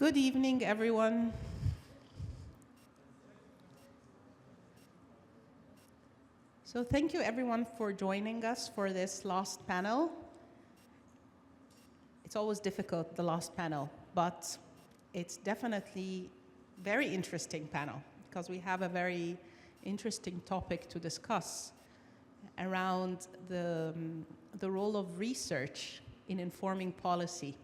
Good evening, everyone. So thank you, everyone, for joining us for this last panel. It's always difficult, the last panel, but it's definitely a very interesting panel because we have a very interesting topic to discuss around the role of research in informing policy,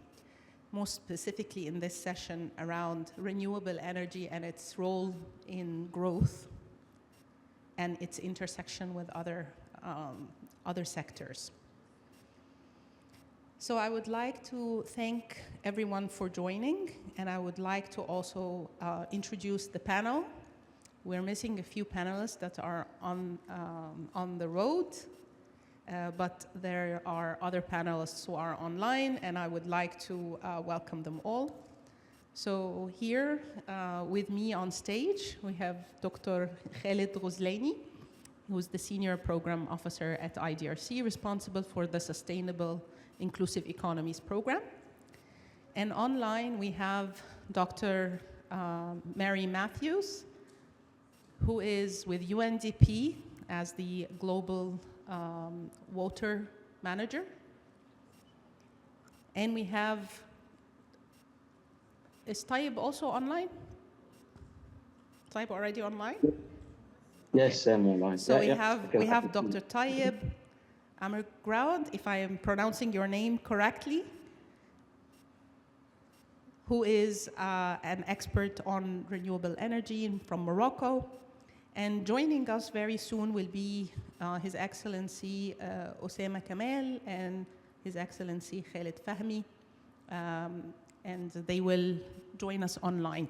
most specifically in this session around renewable energy and its role in growth and its intersection with other sectors. So I would like to thank everyone for joining, and I would like to also introduce the panel. We're missing a few panelists that are on the road, but there are other panelists who are online, and I would like to welcome them all. So here with me on stage, we have Dr. Khalid Ghozlani, who's the Senior Program Officer at IDRC, responsible for the Sustainable Inclusive Economies Program. And online, we have Dr. Mary Mathews, who is with UNDP as the Global Water Manager. And we have, is Tayeb also online? Tayeb already online? Yes, I'm online. So we have Dr. Tayeb Amegroud, if I am pronouncing your name correctly, who is an expert on renewable energy from Morocco. And joining us very soon will be His Excellency Osama Kamel and His Excellency Khalid Fahmy, and they will join us online.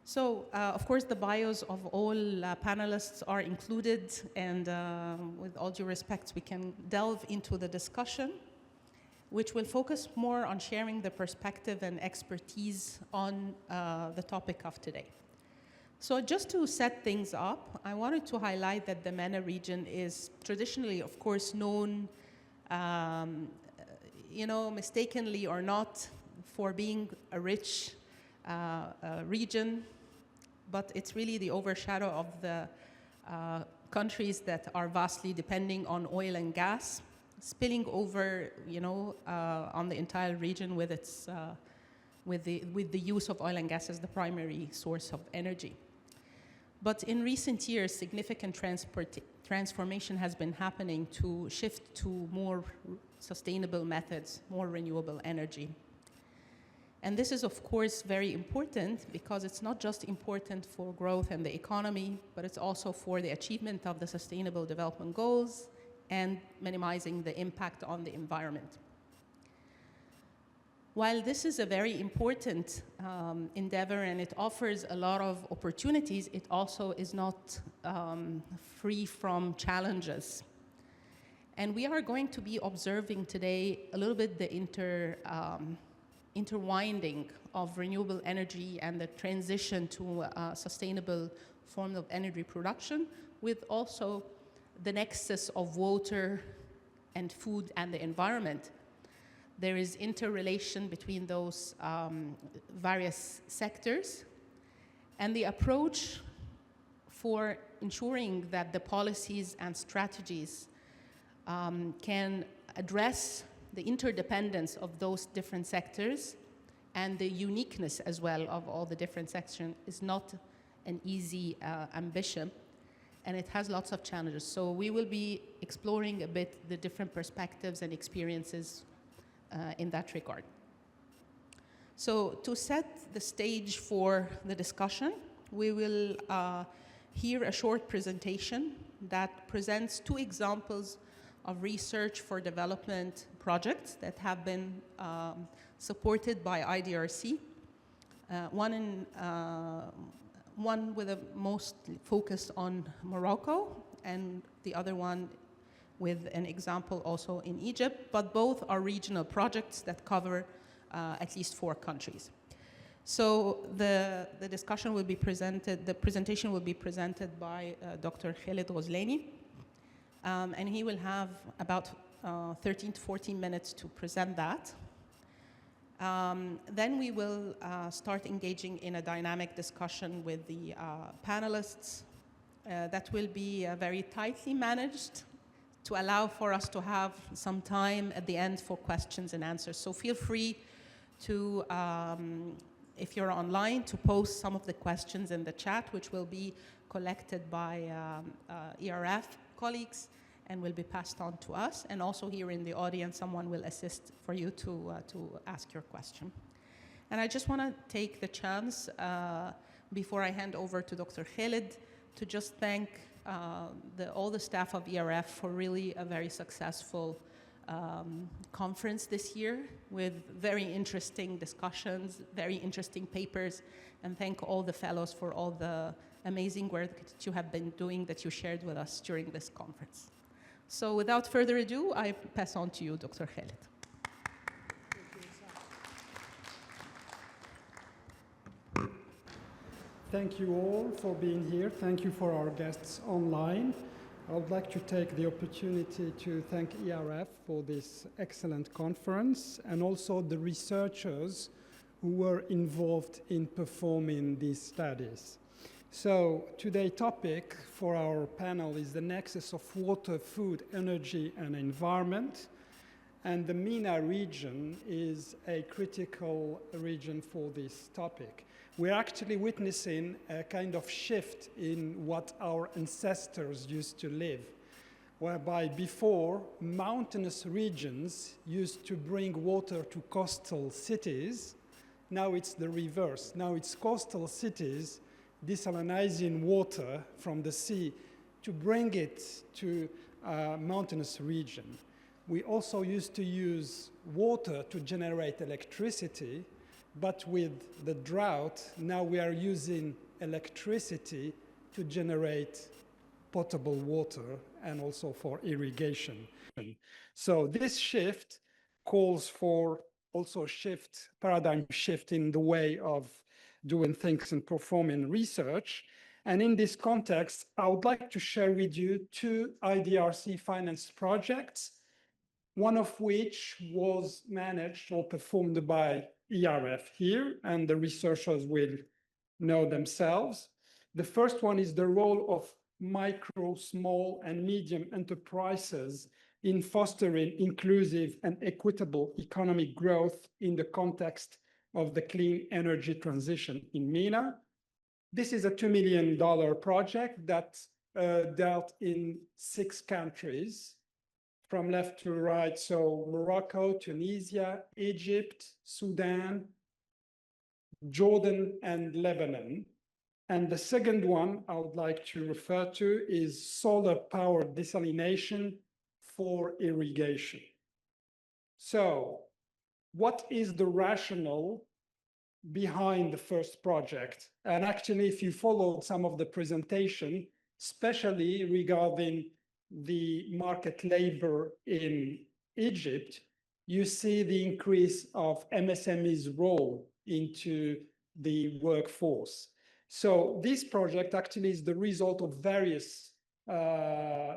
So, of course, the bios of all panelists are included, and with all due respect, we can delve into the discussion, which will focus more on sharing the perspective and expertise on the topic of today. So just to set things up, I wanted to highlight that the MENA region is traditionally, of course, known, mistakenly or not, for being a rich region, but it's really the overshadow of the countries that are vastly depending on oil and gas, spilling over, on the entire region with its with the use of oil and gas as the primary source of energy. But in recent years, significant transformation has been happening to shift to more sustainable methods, more renewable energy. And this is, of course, very important because it's not just important for growth and the economy, but it's also for the achievement of the Sustainable Development Goals and minimizing the impact on the environment. While this is a very important endeavor and it offers a lot of opportunities, it also is not free from challenges. And we are going to be observing today a little bit the interwinding of renewable energy and the transition to a sustainable form of energy production, with also the nexus of water and food and the environment. There is interrelation between those various sectors, and the approach for ensuring that the policies and strategies can address the interdependence of those different sectors and the uniqueness as well of all the different sections is not an easy ambition, and it has lots of challenges. So we will be exploring a bit the different perspectives and experiences in that regard. So to set the stage for the discussion, we will hear a short presentation that presents two examples of research for development projects that have been supported by IDRC. One with a most focus on Morocco, and the other one with an example also in Egypt, but both are regional projects that cover at least 4 countries. So the discussion will be presented, the presentation will be presented by Dr. Khalid Ghozlani, and he will have about 13 to 14 minutes to present that. Then we will start engaging in a dynamic discussion with the panelists that will be very tightly managed to allow for us to have some time at the end for questions and answers. So feel free to, if you're online, to post some of the questions in the chat, which will be collected by ERF colleagues and will be passed on to us. And also here in the audience, someone will assist for you to ask your question. And I just want to take the chance, before I hand over to Dr. Khaled, to just thank all the staff of ERF for really a very successful conference this year with very interesting discussions, very interesting papers, and thank all the fellows for all the amazing work that you have been doing that you shared with us during this conference. So without further ado, I pass on to you, Dr. Khaled. Thank you all for being here. Thank you for our guests online. I would like to take the opportunity to thank ERF for this excellent conference and also the researchers who were involved in performing these studies. So today's topic for our panel is the nexus of water, food, energy, and environment. And the MENA region is a critical region for this topic. We're actually witnessing a kind of shift in what our ancestors used to live, whereby before, mountainous regions used to bring water to coastal cities. Now it's the reverse. Now it's coastal cities desalinizing water from the sea to bring it to a mountainous region. We also used to use water to generate electricity, but with the drought, now we are using electricity to generate potable water and also for irrigation. So this shift calls for also paradigm shift in the way of doing things and performing research. And in this context, I would like to share with you two IDRC financed projects, one of which was managed or performed by ERF here, and the researchers will know themselves. The first one is the role of micro, small, and medium enterprises in fostering inclusive and equitable economic growth in the context of the clean energy transition in MENA. This is a $2 million project that dealt in 6 countries, from left to right, so Morocco, Tunisia, Egypt, Sudan, Jordan, and Lebanon. And the second one I would like to refer to is solar-powered desalination for irrigation. So what is the rationale behind the first project? And actually, if you followed some of the presentation, especially regarding the market labor in Egypt, you see the increase of MSMEs' role into the workforce. So this project actually is the result of various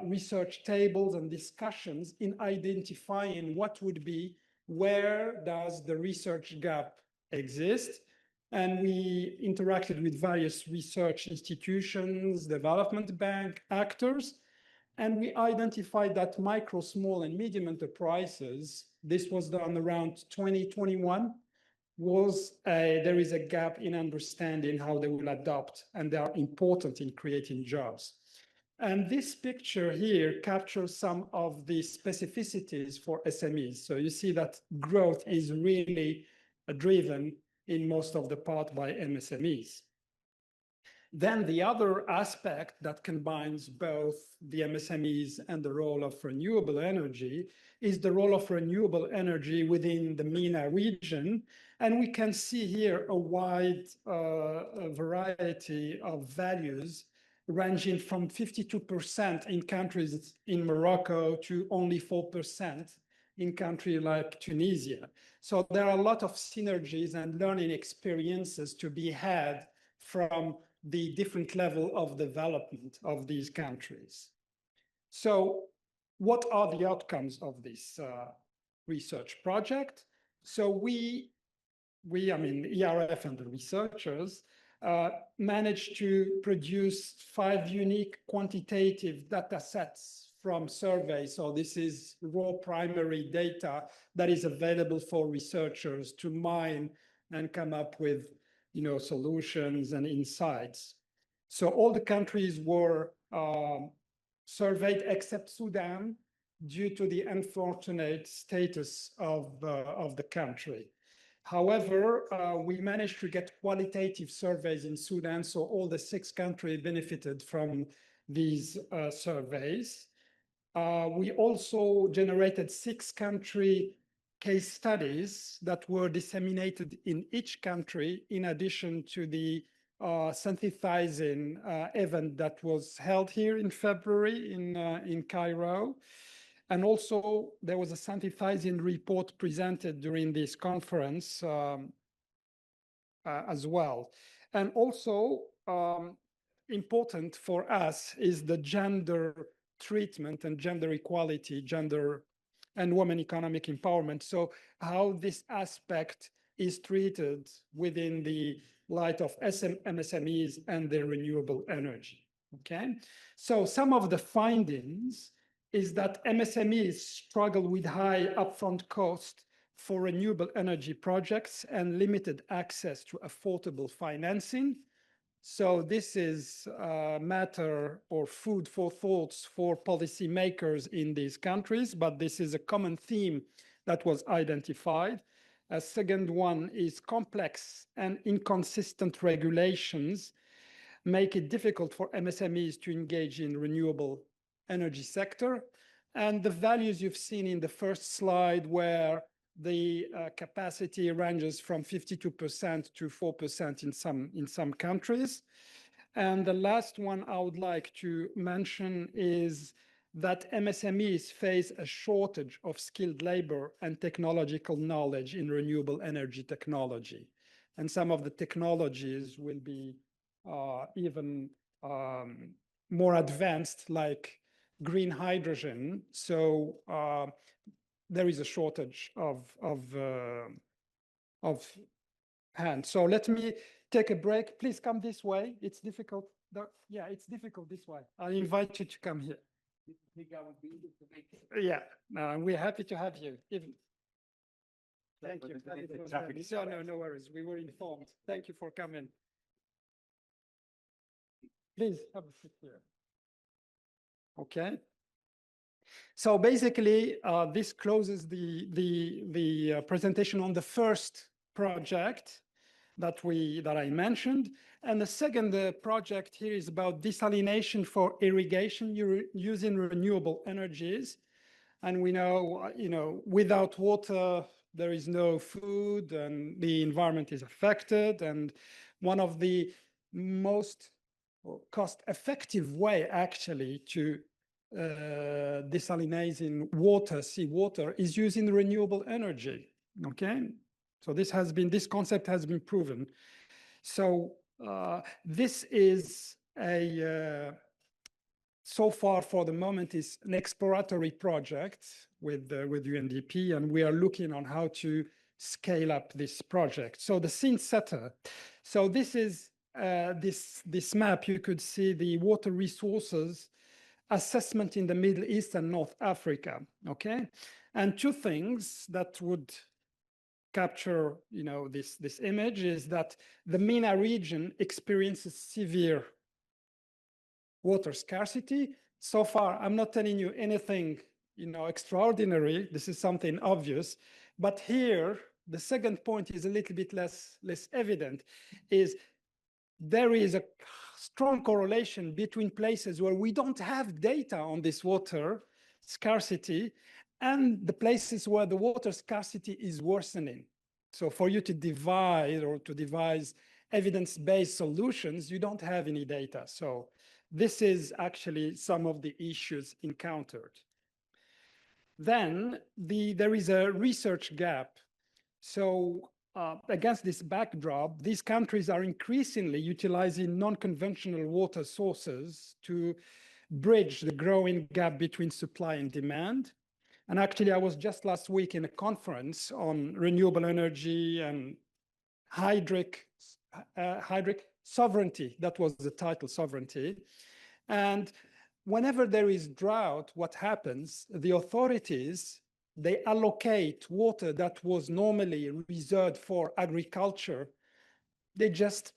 research tables and discussions in identifying what would be, where does the research gap exist. And we interacted with various research institutions, development bank actors, and we identified that micro, small, and medium enterprises, this was done around 2021, there is a gap in understanding how they will adopt, and they are important in creating jobs. And this picture here captures some of the specificities for SMEs. So you see that growth is really driven in most of the part by MSMEs. Then the other aspect that combines both the MSMEs and the role of renewable energy is the role of renewable energy within the MENA region. And we can see here a wide variety of values ranging from 52% in countries in Morocco to only 4% in countries like Tunisia. So there are a lot of synergies and learning experiences to be had from the different level of development of these countries. So what are the outcomes of this research project? So we I mean, ERF and the researchers, managed to produce 5 unique quantitative data sets from surveys. So this is raw primary data that is available for researchers to mine and come up with, solutions and insights. So all the countries were surveyed except Sudan due to the unfortunate status of the country. However, we managed to get qualitative surveys in Sudan, so all the 6 countries benefited from these surveys. We also generated 6 country case studies that were disseminated in each country, in addition to the synthesizing event that was held here in February in Cairo. And also, there was a synthesizing report presented during this conference as well. And also, important for us is the gender treatment and gender equality, gender and women economic empowerment. So how this aspect is treated within the light of MSMEs and their renewable energy, okay? So some of the findings is that MSMEs struggle with high upfront cost for renewable energy projects and limited access to affordable financing. So this is a matter or food for thoughts for policymakers in these countries, but this is a common theme that was identified. A second one is complex and inconsistent regulations make it difficult for MSMEs to engage in renewable energy sector. And the values you've seen in the first slide, where the capacity ranges from 52% to 4% in some countries. And the last one I would like to mention is that MSMEs face a shortage of skilled labor and technological knowledge in renewable energy technology. And some of the technologies will be even more advanced, like green hydrogen. So there is a shortage of hands. So let me take a break. Please come this way. It's difficult. Yeah, it's difficult this way. I invite you to come here. Yeah, we're happy to have you. Thank you. No worries. We were informed. Thank you for coming. Please have a seat here. Okay. So basically, this closes the presentation on the first project that I mentioned. And the second project here is about desalination for irrigation using renewable energies. And we know, without water, there is no food and the environment is affected. And one of the most cost-effective way actually to desalinating water, seawater, is using renewable energy, okay? So this concept has been proven. So this is so far for the moment is an exploratory project with UNDP, and we are looking on how to scale up this project. So the scene setter. So this is this map. You could see the water resources assessment in the Middle East and North Africa, okay? And 2 things that would capture, this image is that the MENA region experiences severe water scarcity. So far, I'm not telling you anything, extraordinary. This is something obvious. But here, the second point is a little bit less evident, is there is a strong correlation between places where we don't have data on this water scarcity and the places where the water scarcity is worsening. So for you to divide or to devise evidence-based solutions, you don't have any data. So this is actually some of the issues encountered. Then there is a research gap. So against this backdrop, these countries are increasingly utilizing non-conventional water sources to bridge the growing gap between supply and demand. And actually, I was just last week in a conference on renewable energy and hydric sovereignty. That was the title, sovereignty. And whenever there is drought, what happens? The authorities, they allocate water that was normally reserved for agriculture. They just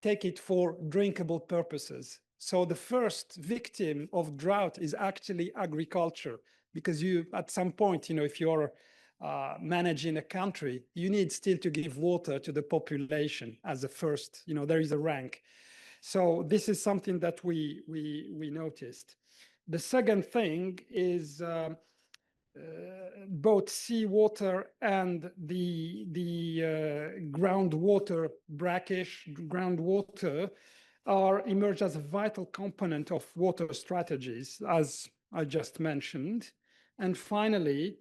take it for drinkable purposes. So the first victim of drought is actually agriculture, because you, at some point, if you're managing a country, you need still to give water to the population as a first, there is a rank. So this is something that we noticed. The second thing is both seawater and the groundwater, brackish groundwater, emerge as a vital component of water strategies, as I just mentioned. And finally,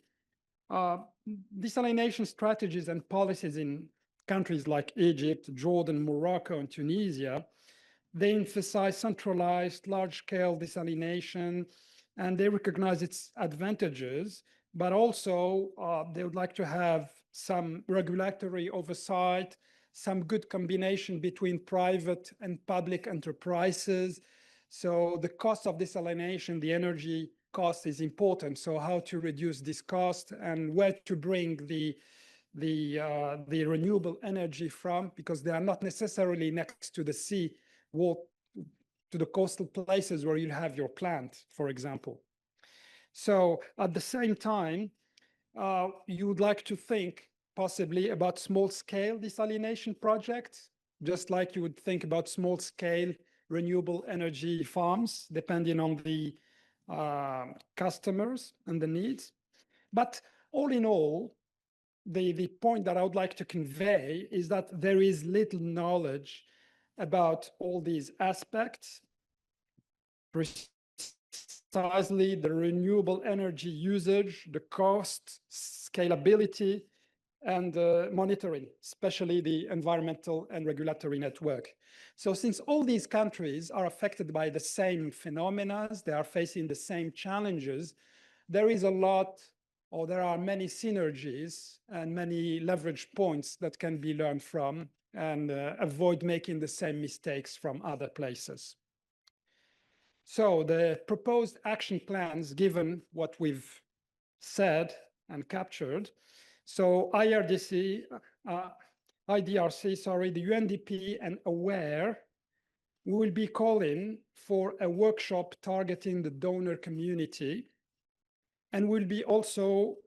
desalination strategies and policies in countries like Egypt, Jordan, Morocco, and Tunisia, they emphasize centralized, large-scale desalination, and they recognize its advantages, but also they would like to have some regulatory oversight, some good combination between private and public enterprises. So the cost of desalination, the energy cost is important. So how to reduce this cost and where to bring the renewable energy from, because they are not necessarily next to the sea, to the coastal places where you have your plant, for example. So at the same time, you would like to think possibly about small-scale desalination projects, just like you would think about small-scale renewable energy farms, depending on the customers and the needs. But all in all, the point that I would like to convey is that there is little knowledge about all these aspects, precisely the renewable energy usage, the cost, scalability, and monitoring, especially the environmental and regulatory network. So since all these countries are affected by the same phenomena, they are facing the same challenges, there is a lot, or there are many synergies and many leverage points that can be learned from, and avoid making the same mistakes from other places. So the proposed action plans, given what we've said and captured, so IDRC, the UNDP and AWARE, we will be calling for a workshop targeting the donor community, and we'll be also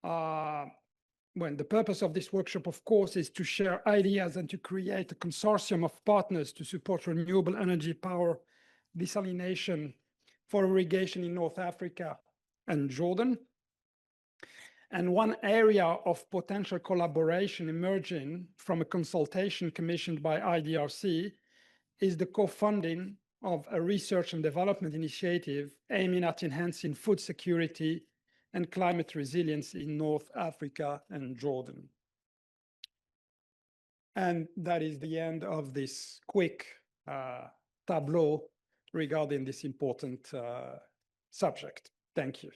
the purpose of this workshop, of course, is to share ideas and to create a consortium of partners to support renewable energy power desalination for irrigation in North Africa and Jordan. And one area of potential collaboration emerging from a consultation commissioned by IDRC is the co-funding of a research and development initiative aiming at enhancing food security and climate resilience in North Africa and Jordan. And that is the end of this quick tableau regarding this important subject. Thank you.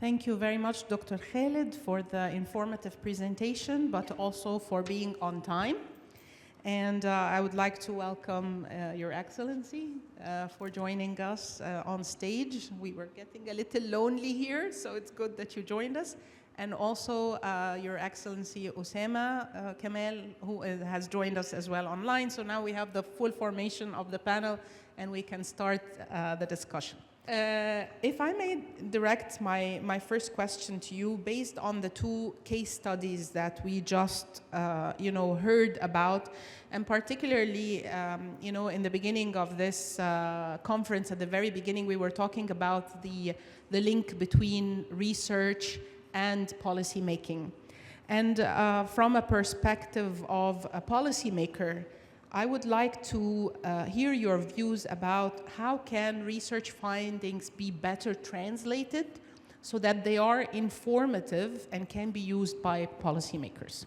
Thank you very much, Dr. Khaled, for the informative presentation, but also for being on time. And I would like to welcome Your Excellency for joining us on stage. We were getting a little lonely here, so it's good that you joined us. And also Your Excellency Osama Kamel, who has joined us as well online. So now we have the full formation of the panel, and we can start the discussion. If I may direct my first question to you, based on the two case studies that we just heard about, and particularly in the beginning of this conference, at the very beginning, we were talking about the link between research and policy making. And from a perspective of a policymaker, I would like to hear your views about how can research findings be better translated so that they are informative and can be used by policymakers.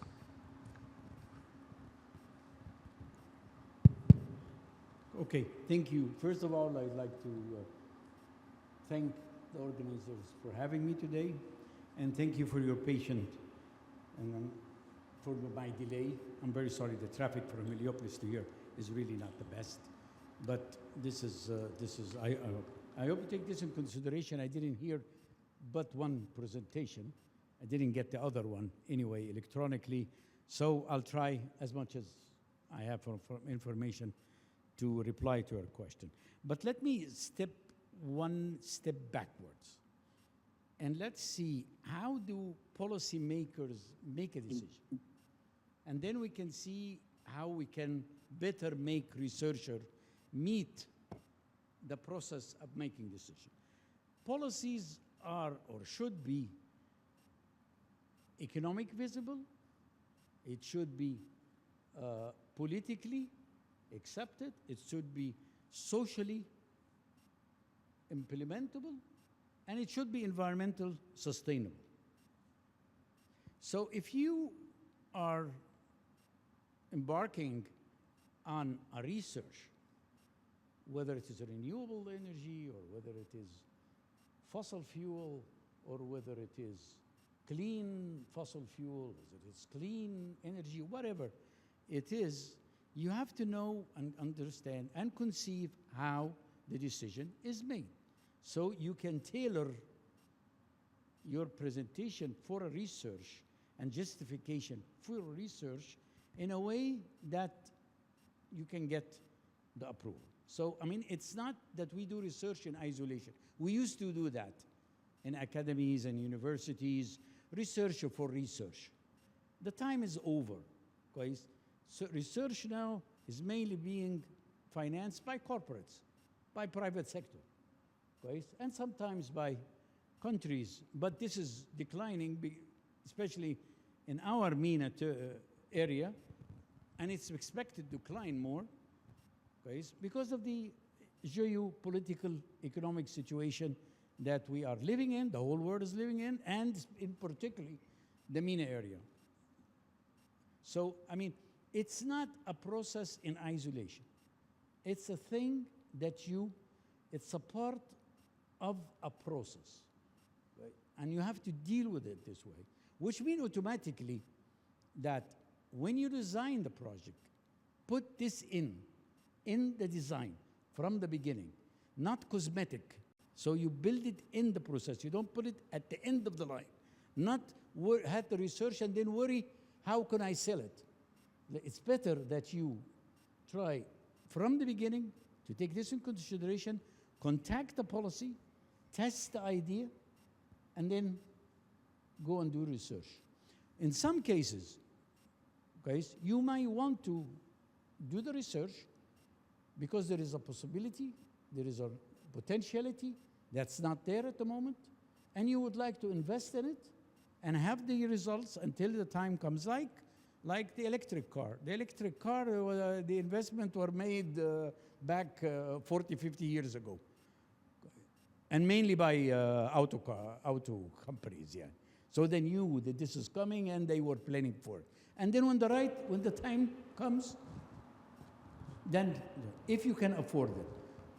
Okay, thank you. First of all, I'd like to thank the organizers, for having me today, and thank you for your patience and for my delay. I'm very sorry. The traffic from Heliopolis to here is really not the best, but this is I hope you take this in consideration. I didn't hear but one presentation. I didn't get the other one anyway electronically, so I'll try as much as I have for information to reply to your question. But let me step one step backwards, and let's see how do policymakers make a decision, and then we can see how we can better make researchers meet the process of making decisions. Policies are or should be economic visible, it should be politically accepted, it should be socially implementable, and it should be environmental sustainable. So if you are embarking on a research, whether it is a renewable energy or whether it is fossil fuel or whether it is clean fossil fuel, whether it's clean energy, whatever it is, you have to know and understand and conceive how the decision is made. So you can tailor your presentation for a research and justification for research in a way that you can get the approval. So, I mean, it's not that we do research in isolation. We used to do that in academies and universities, research for research. The time is over, guys. So research now is mainly being financed by corporates, by private sector, guys, and sometimes by countries. But this is declining, especially in our MENA area, and it's expected to decline more, guys, because of the geopolitical economic situation that we are living in, the whole world is living in, and in particularly the MENA area. So, I mean, it's not a process in isolation. It's a thing that it's a part of a process, right? And you have to deal with it this way, which means automatically that when you design the project, put this in the design from the beginning, not cosmetic. So you build it in the process. You don't put it at the end of the line. Not have the research and then worry, how can I sell it? It's better that you try from the beginning to take this in consideration, contact the policy, test the idea, and then go and do research. In some cases, guys, you might want to do the research because there is a possibility, there is a potentiality that's not there at the moment, and you would like to invest in it and have the results until the time comes, like the electric car. The electric car, the investment were made back 40, 50 years ago, and mainly by auto companies, yeah. So they knew that this is coming and they were planning for it. And then when the time comes, then if you can afford it.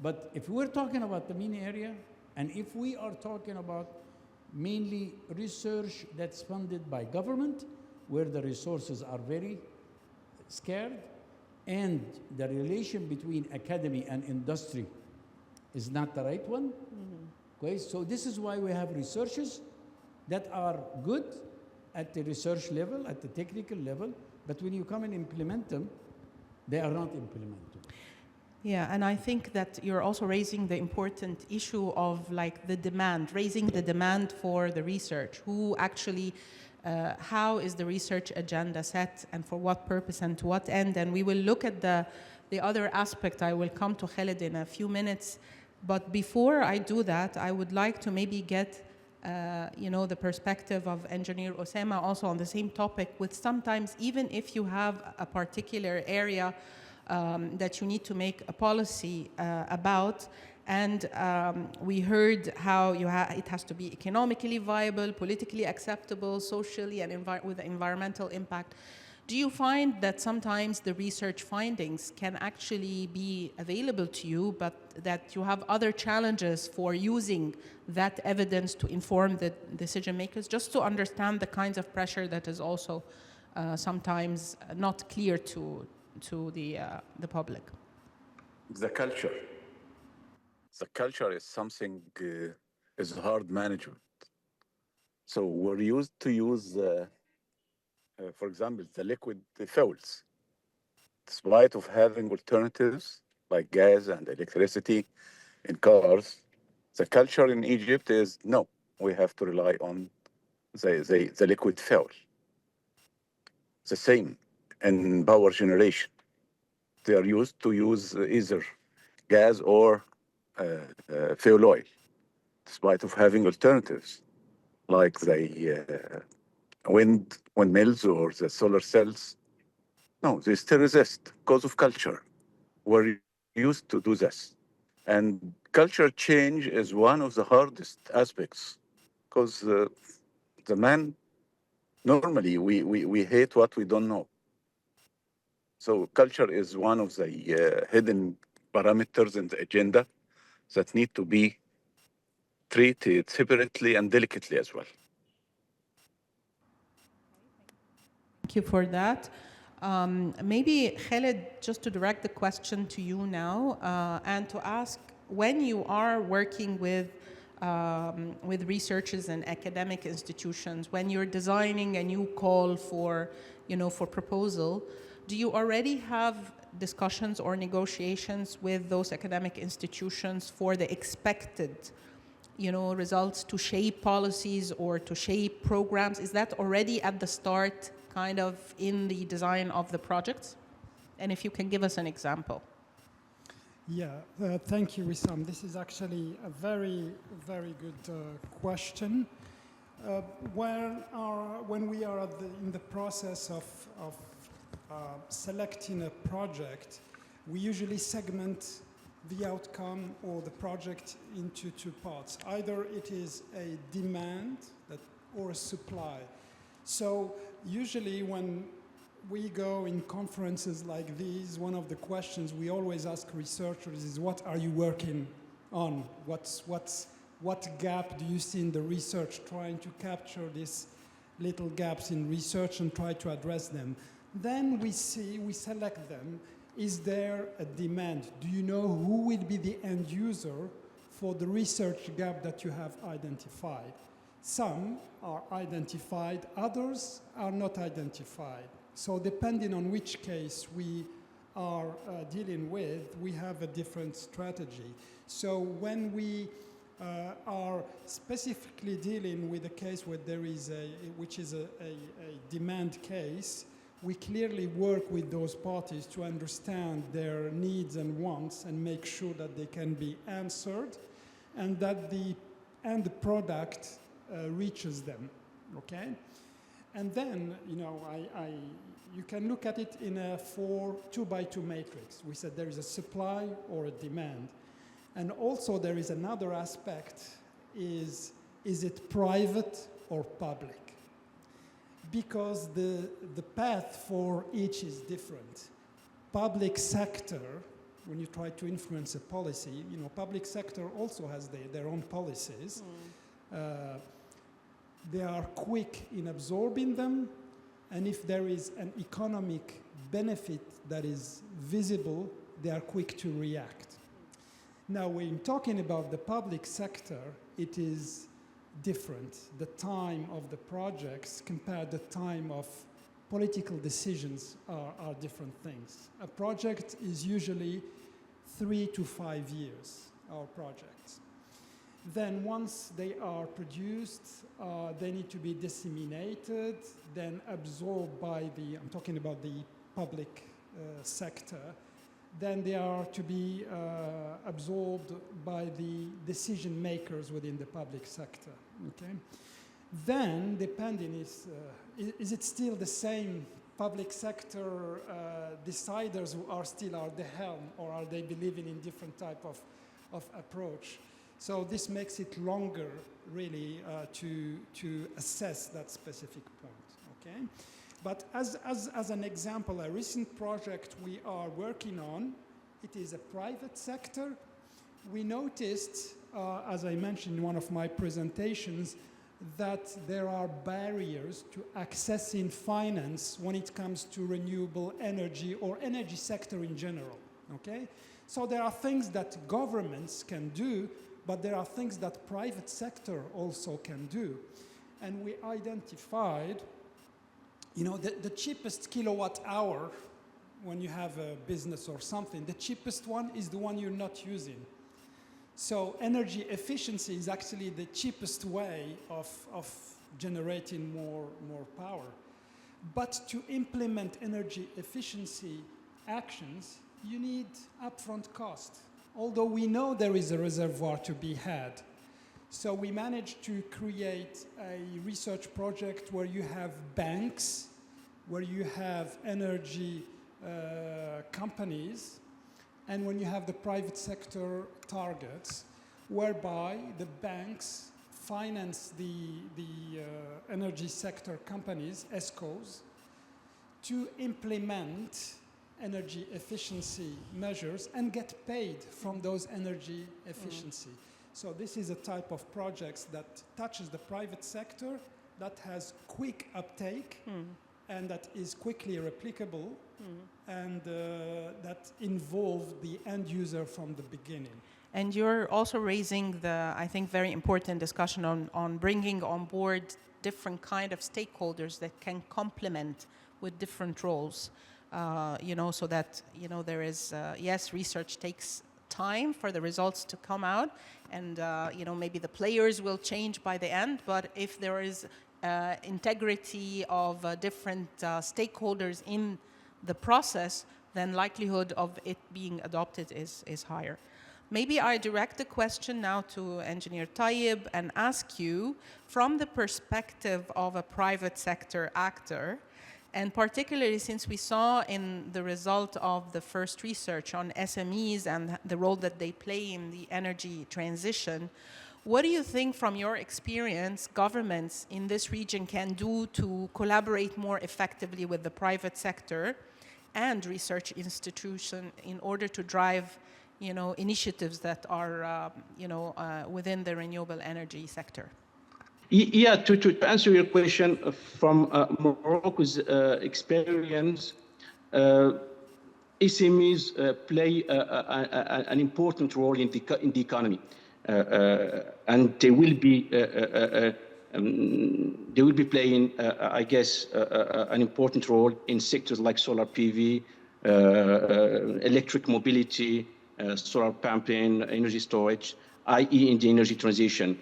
But if we're talking about the MENA area, and if we are talking about mainly research that's funded by government, where the resources are very scarce, and the relation between academy and industry is not the right one. Mm-hmm. Okay, so this is why we have researchers that are good at the research level, at the technical level, but when you come and implement them, they are not implemented. Yeah, and I think that you're also raising the important issue of like the demand, raising the demand for the research. Who actually, how is the research agenda set and for what purpose and to what end? And we will look at the other aspect. I will come to Khaled in a few minutes. But before I do that, I would like to maybe get the perspective of Engineer Osama also on the same topic, with sometimes even if you have a particular area that you need to make a policy about, and we heard how it has to be economically viable, politically acceptable, socially, and with environmental impact. Do you find that sometimes the research findings can actually be available to you, but that you have other challenges for using that evidence to inform the decision makers, just to understand the kinds of pressure that is also sometimes not clear to the public? The culture. The culture is something is hard management. So we're used to use, for example, the liquid fuels. Despite of having alternatives like gas and electricity in cars, the culture in Egypt is no, we have to rely on the liquid fuel. The same in power generation. They are used to use either gas or fuel oil, despite of having alternatives like the windmills or the solar cells. No, they still resist because of culture. We're used to do this. And culture change is one of the hardest aspects because the man, normally we hate what we don't know. So culture is one of the hidden parameters in the agenda that need to be treated separately and delicately as well. Thank you for that. Maybe Khaled, just to direct the question to you now, and to ask, when you are working with researchers and academic institutions, when you're designing a new call for, for proposal, do you already have discussions or negotiations with those academic institutions for the expected, results to shape policies or to shape programs? Is that already at the start, kind of in the design of the projects? And if you can give us an example. Yeah, thank you, Wessam. This is actually a very, very good question. When we are in the process of selecting a project, we usually segment the outcome or the project into two parts. Either it is a demand or a supply. So usually when we go in conferences like these, one of the questions we always ask researchers is, what are you working on? What gap do you see in the research, trying to capture these little gaps in research and try to address them? Then we select them. Is there a demand? Do you know who will be the end user for the research gap that you have identified? Some are identified, others are not identified. So depending on which case we are dealing with, we have a different strategy. So when we are specifically dealing with a case where there is which is a demand case, we clearly work with those parties to understand their needs and wants and make sure that they can be answered and that the end product reaches them, okay? And then, you can look at it in a 2x2 matrix. We said there is a supply or a demand. And also there is another aspect, is it private or public? Because the path for each is different. Public sector, when you try to influence a policy, public sector also has their own policies. They are quick in absorbing them, and if there is an economic benefit that is visible, they are quick to react. Now, when talking about the public sector, it is different. The time of the projects compared to the time of political decisions are different things. A project is usually 3 to 5 years, our projects. Then once they are produced, they need to be disseminated, then absorbed by I'm talking about the public sector, then they are to be absorbed by the decision makers within the public sector, okay? Then, depending is it still the same public sector deciders who are still at the helm, or are they believing in different type of approach? So this makes it longer, really, to assess that specific point, okay? But as an example, a recent project we are working on, it is a private sector. We noticed, as I mentioned in one of my presentations, that there are barriers to accessing finance when it comes to renewable energy or energy sector in general, okay? So there are things that governments can do, but there are things that private sector also can do. And we identified, you know, the cheapest kilowatt hour when you have a business or something, the cheapest one is the one you're not using. So energy efficiency is actually the cheapest way of generating more power. But to implement energy efficiency actions, you need upfront cost, although we know there is a reservoir to be had. So we managed to create a research project where you have banks, where you have energy companies, and when you have the private sector targets, whereby the banks finance the energy sector companies, ESCOs, to implement energy efficiency measures and get paid from those energy efficiency. So this is a type of projects that touches the private sector, that has quick uptake, and that is quickly replicable, and that involve the end user from the beginning. And you're also raising the, I think, very important discussion on bringing on board different kind of stakeholders that can complement with different roles, you know, so that, you know, there is, yes, research takes time for the results to come out, and, you know, maybe the players will change by the end, but if there is integrity of different stakeholders in the process, then likelihood of it being adopted is higher. Maybe I direct the question now to Engineer Tayeb and ask you, from the perspective of a private sector actor, and particularly since we saw in the result of the first research on SMEs and the role that they play in the energy transition, what do you think, from your experience, governments in this region can do to collaborate more effectively with the private sector and research institutions in order to drive, you know, initiatives that are, you know, within the renewable energy sector? Yeah, to answer your question, from Morocco's experience, SMEs play an important role in the economy, and they will be playing, I guess, an important role in sectors like solar PV, electric mobility, solar pumping, energy storage, i.e. in the energy transition.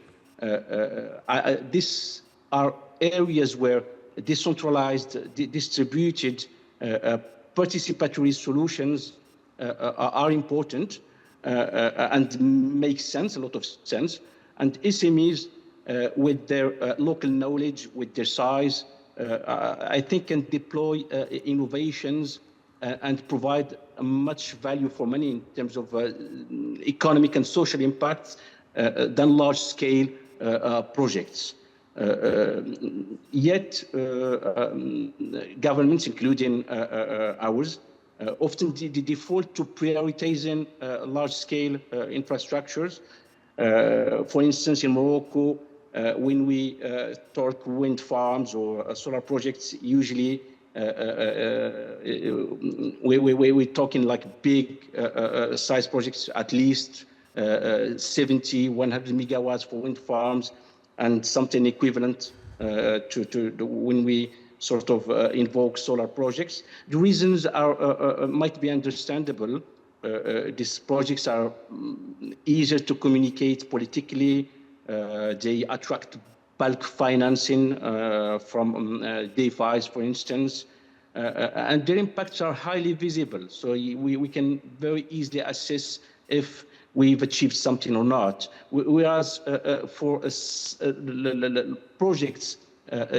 These are areas where decentralized, distributed, participatory solutions are important and make sense, a lot of sense. And SMEs, with their local knowledge, with their size, I think can deploy innovations and provide much value for money in terms of economic and social impacts than large-scale projects. Yet, governments, including ours, often default to prioritizing large-scale infrastructures. For instance, in Morocco, when we talk wind farms or solar projects, usually we're talking like big size projects, at least 70, 100 megawatts for wind farms, and something equivalent to when we sort of invoke solar projects. The reasons are might be understandable. These projects are easier to communicate politically. They attract bulk financing from DeFis, for instance, and their impacts are highly visible. So we can very easily assess if we've achieved something or not. Whereas for projects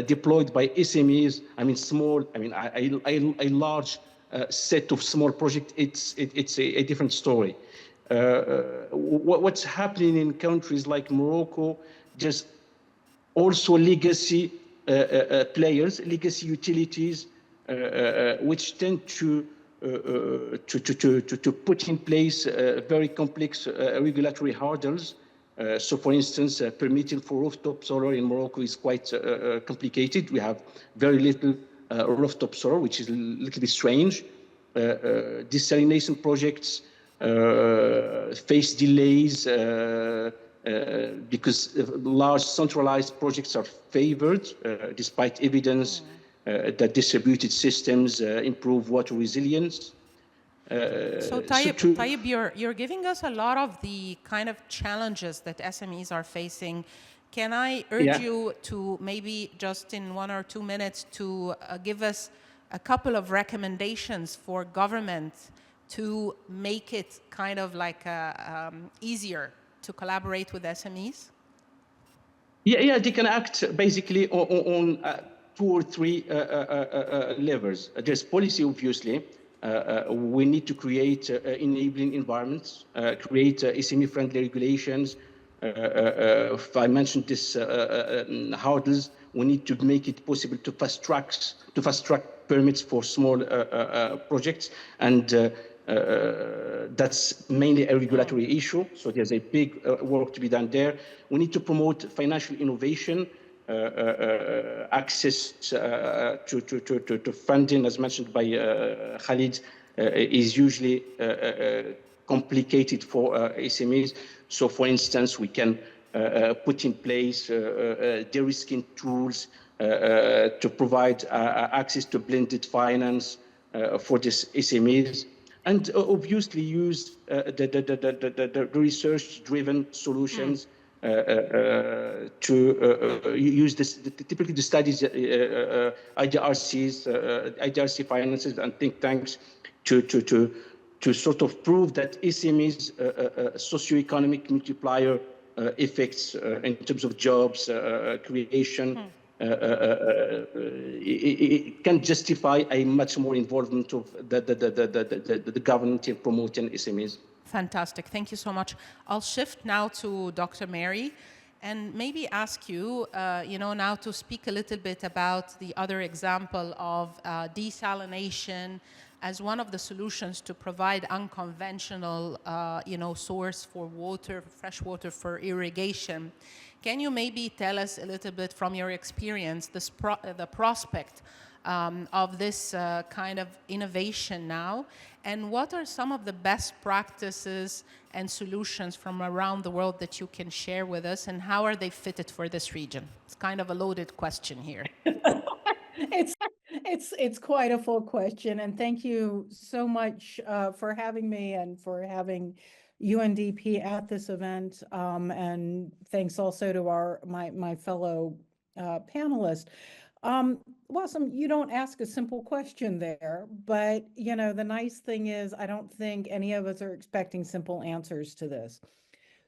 deployed by SMEs, I mean small, I mean a large set of small projects, it's a different story. What's happening in countries like Morocco, just also legacy players, legacy utilities, which tend to put in place very complex regulatory hurdles. So, for instance, permitting for rooftop solar in Morocco is quite complicated. We have very little rooftop solar, which is a little bit strange. Desalination projects face delays because large centralized projects are favored, despite evidence that distributed systems improve water resilience. So Tayeb, you're giving us a lot of the kind of challenges that SMEs are facing. Can I urge you to maybe just in 1 or 2 minutes to give us a couple of recommendations for government to make it kind of like easier to collaborate with SMEs? Yeah, they can act basically on 2 or 3 levers. There's policy, obviously. We need to create enabling environments, create SME-friendly regulations. If I mentioned this hurdles, we need to make it possible to fast track permits for small projects, and that's mainly a regulatory issue. So there's a big work to be done there. We need to promote financial innovation, access to funding, as mentioned by Khalid, is usually complicated for SMEs. So, for instance, we can put in place de-risking tools to provide access to blended finance for these SMEs, and obviously use the research-driven solutions to use this. Typically, the studies, IDRC finances and think tanks to sort of prove that SMEs socioeconomic multiplier effects in terms of jobs creation. It can justify a much more involvement of the government in promoting SMEs. Fantastic. Thank you so much. I'll shift now to Dr. Mary and maybe ask you, now to speak a little bit about the other example of desalination as one of the solutions to provide unconventional, source for water, fresh water for irrigation. Can you maybe tell us a little bit from your experience the prospect of this kind of innovation now, and what are some of the best practices and solutions from around the world that you can share with us, and how are they fitted for this region? It's kind of a loaded question here. It's quite a full question, and thank you so much for having me and for having UNDP at this event, and thanks also to my fellow panelists. Wessam, you don't ask a simple question there, but the nice thing is I don't think any of us are expecting simple answers to this.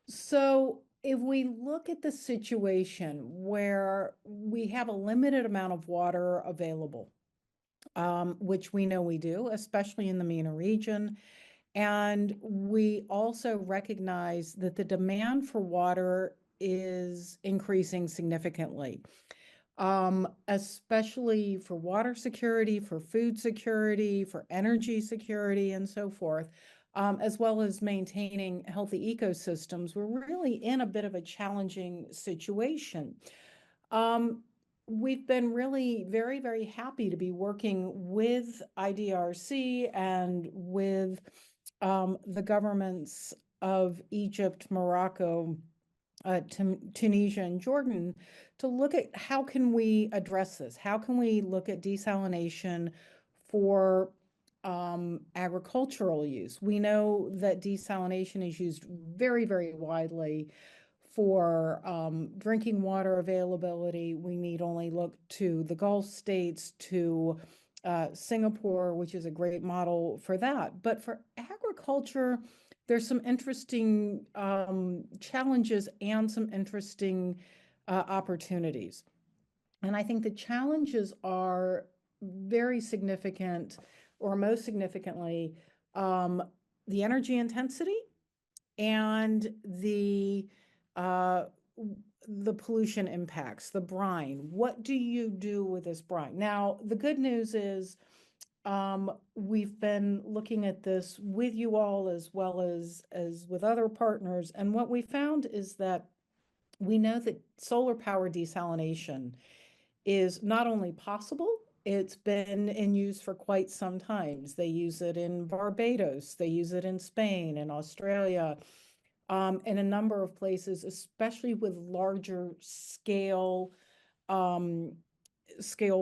So if we look at the situation where we have a limited amount of water available, which we know we do, especially in the MENA region, and we also recognize that the demand for water is increasing significantly, especially for water security, for food security, for energy security, and so forth, as well as maintaining healthy ecosystems. We're really in a bit of a challenging situation. We've been really very, very happy to be working with IDRC and with the governments of Egypt, Morocco, Tunisia, and Jordan to look at how can we address this? How can we look at desalination for agricultural use? We know that desalination is used very, very widely for drinking water availability. We need only look to the Gulf states, to Singapore, which is a great model for that. But for agriculture, there's some interesting challenges and some interesting opportunities. And I think the challenges are very significant, or most significantly, the energy intensity and the the pollution impacts, the brine. What do you do with this brine? Now, the good news is we've been looking at this with you all as well as with other partners. And what we found is that we know that solar power desalination is not only possible, it's been in use for quite some time. They use it in Barbados, they use it in Spain, in Australia, in a number of places, especially with larger scale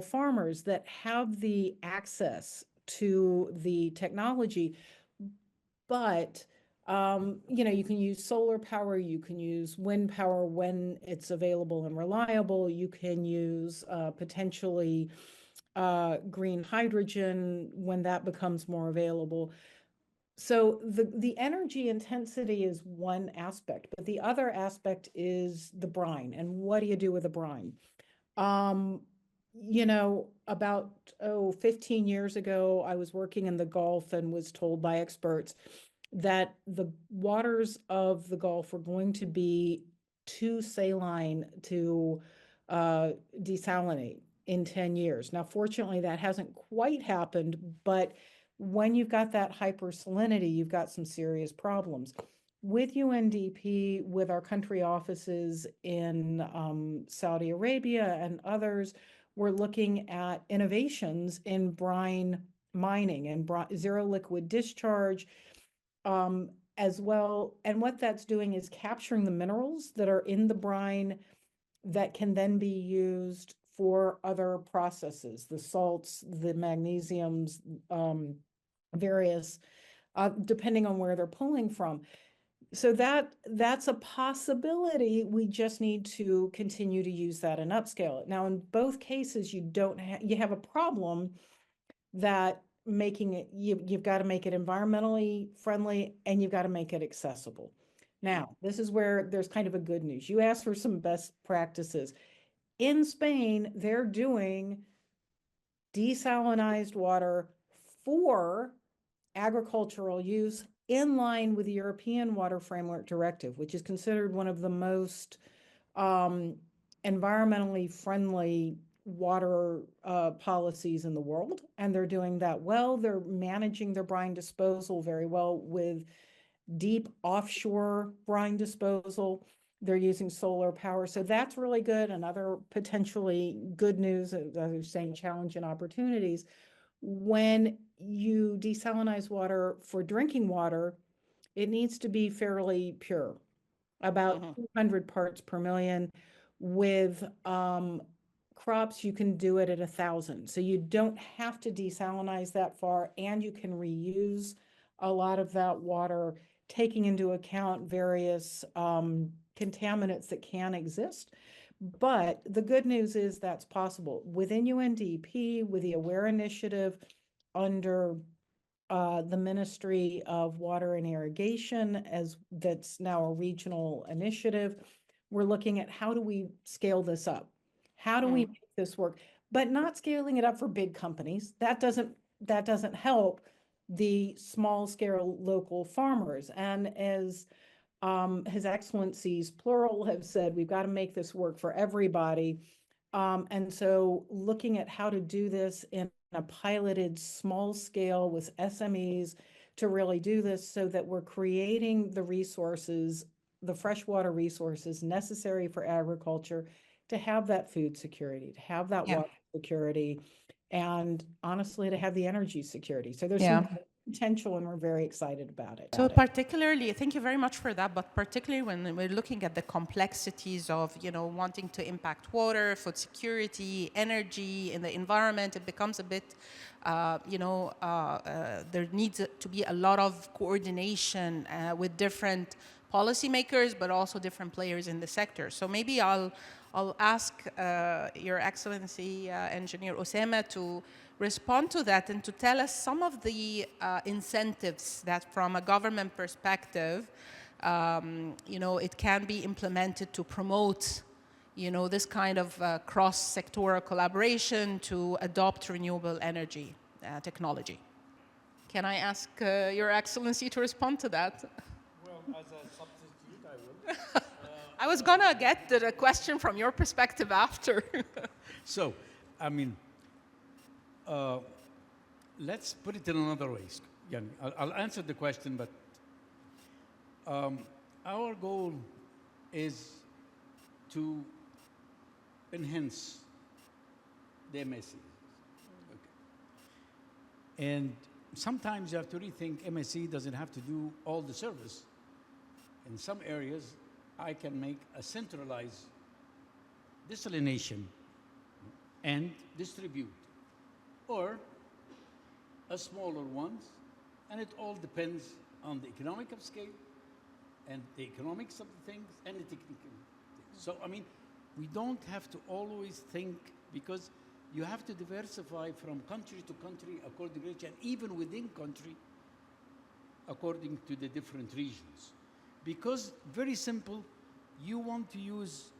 farmers that have the access to the technology. But you can use solar power, you can use wind power when it's available and reliable, you can use potentially green hydrogen when that becomes more available. So the energy intensity is one aspect, but the other aspect is the brine. And what do you do with the brine? About 15 years ago, I was working in the Gulf and was told by experts that the waters of the Gulf were going to be too saline to desalinate in 10 years. Now, fortunately, that hasn't quite happened, but when you've got that hypersalinity, you've got some serious problems. With UNDP, with our country offices in Saudi Arabia and others, we're looking at innovations in brine mining and zero liquid discharge as well. And what that's doing is capturing the minerals that are in the brine that can then be used for other processes, the salts, the magnesiums, various, depending on where they're pulling from. So that's a possibility. We just need to continue to use that and upscale it. Now, in both cases, you have a problem that making it, you've got to make it environmentally friendly and you've got to make it accessible. Now, this is where there's kind of a good news. You asked for some best practices. In Spain, they're doing desalinized water for agricultural use in line with the European Water Framework Directive, which is considered one of the most environmentally friendly water policies in the world. And they're doing that well. They're managing their brine disposal very well with deep offshore brine disposal. They're using solar power. So that's really good. And other potentially good news, as I was saying, challenge and opportunities. When you desalinize water for drinking water, it needs to be fairly pure, about 200 parts per million. With crops, you can do it at 1,000. So you don't have to desalinize that far, and you can reuse a lot of that water, taking into account various contaminants that can exist. But the good news is that's possible. Within UNDP, with the AWARE initiative under the Ministry of Water and Irrigation, that's now a regional initiative, we're looking at how do we scale this up? How do we make this work? But not scaling it up for big companies. That doesn't help the small scale local farmers. And as His Excellencies, plural, have said, we've got to make this work for everybody. And so looking at how to do this in a piloted small scale with SMEs to really do this so that we're creating the resources, the freshwater resources necessary for agriculture to have that food security, to have that water security, and honestly, to have the energy security. So there's some potential, and we're very excited about it. So particularly, thank you very much for that, but particularly when we're looking at the complexities of, wanting to impact water, food security, energy, in the environment, it becomes a bit, there needs to be a lot of coordination with different policymakers, but also different players in the sector. So maybe I'll ask Your Excellency, Engineer Osama, to respond to that and to tell us some of the incentives that from a government perspective, it can be implemented to promote, this kind of cross-sectoral collaboration to adopt renewable energy technology. Can I ask Your Excellency to respond to that? Well, as a substitute, I will. I was gonna get the question from your perspective after. So, I mean, let's put it in another way. Yani, I'll answer the question, but our goal is to enhance the MSCs. Okay. And sometimes you have to rethink MSC doesn't have to do all the service. In some areas, I can make a centralized desalination and distribute, or a smaller ones, and it all depends on the economic of scale and the economics of the things and the technical things. So, I mean, we don't have to always think, because you have to diversify from country to country according to region, and even within country according to the different regions. Because, very simple, you want to use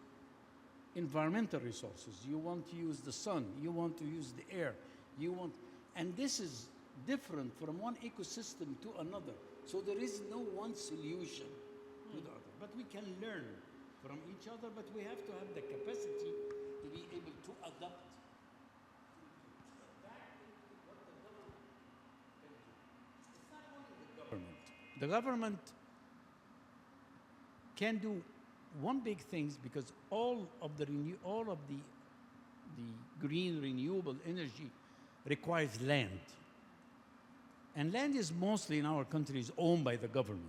environmental resources, you want to use the sun, you want to use the air, and this is different from one ecosystem to another. So there is no one solution to the other. But we can learn from each other, but we have to have the capacity to be able to adapt. The government can do one big thing, because all of the green renewable energy requires land. And land is mostly in our countries owned by the government.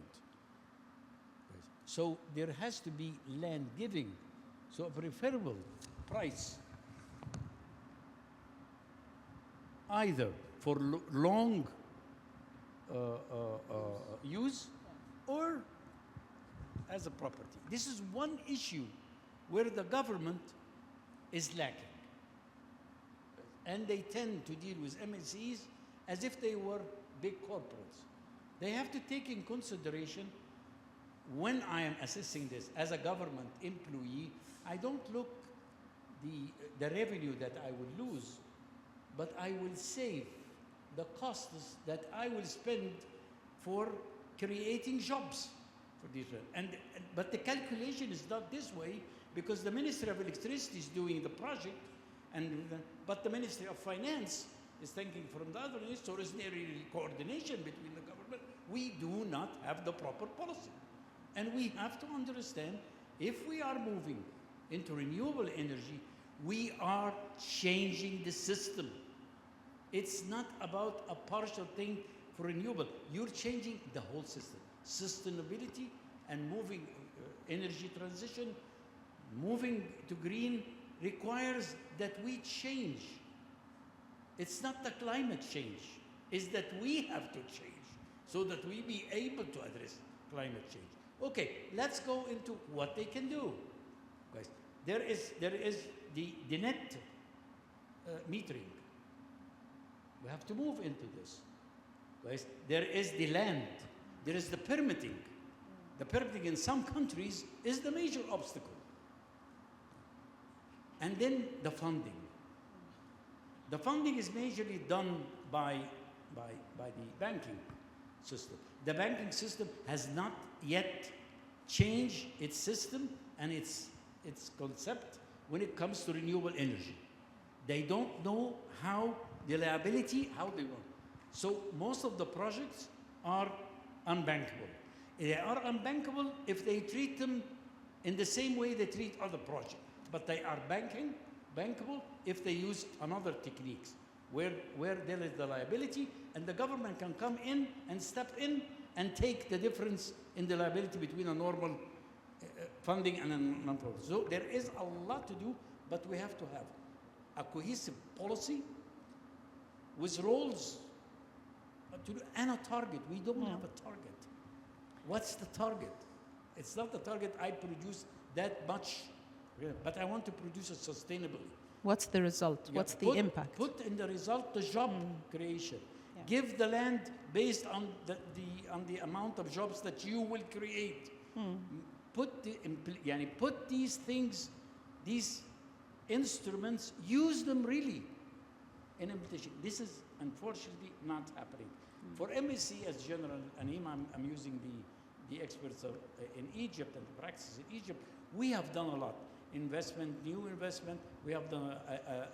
So there has to be land giving. So a preferable price, either for long use or as a property. This is one issue where the government is lacking. And they tend to deal with MSCs as if they were big corporates. They have to take in consideration, when I am assessing this as a government employee, I don't look the revenue that I will lose, but I will save the costs that I will spend for creating jobs for these. But the calculation is not this way, because the Ministry of Electricity is doing the project, but the Ministry of Finance is thinking from the other ministry, so is there really coordination between the government? We do not have the proper policy. And we have to understand, if we are moving into renewable energy, we are changing the system. It's not about a partial thing for renewable. You're changing the whole system. Sustainability and moving energy transition, moving to green, requires that we change. It's not the climate change, it's that we have to change so that we be able to address climate change. Okay, let's go into what they can do. Guys, there is the net metering. We have to move into this. Guys, there is the land. There is the permitting. The permitting in some countries is the major obstacle. And then the funding. The funding is majorly done by the banking system. The banking system has not yet changed its system and its concept when it comes to renewable energy. They don't know how the liability, how they work. So most of the projects are unbankable. They are unbankable if they treat them in the same way they treat other projects. But they are bankable if they use another techniques where there is the liability, and the government can come in and step in and take the difference in the liability between a normal funding and a non-profit. So there is a lot to do, but we have to have a cohesive policy with roles to do, and a target. We don't have a target. What's the target? It's not the target I produce that much, but I want to produce it sustainably. What's the result? What's the impact? Put in the result the job creation. Yeah. Give the land based on the amount of jobs that you will create. Put these things, these instruments, use them really in implementation. This is unfortunately not happening. For MSC as general, Anim, I'm using the experts are in Egypt and the practices in Egypt. We have done a lot. Investment, new investment. We have done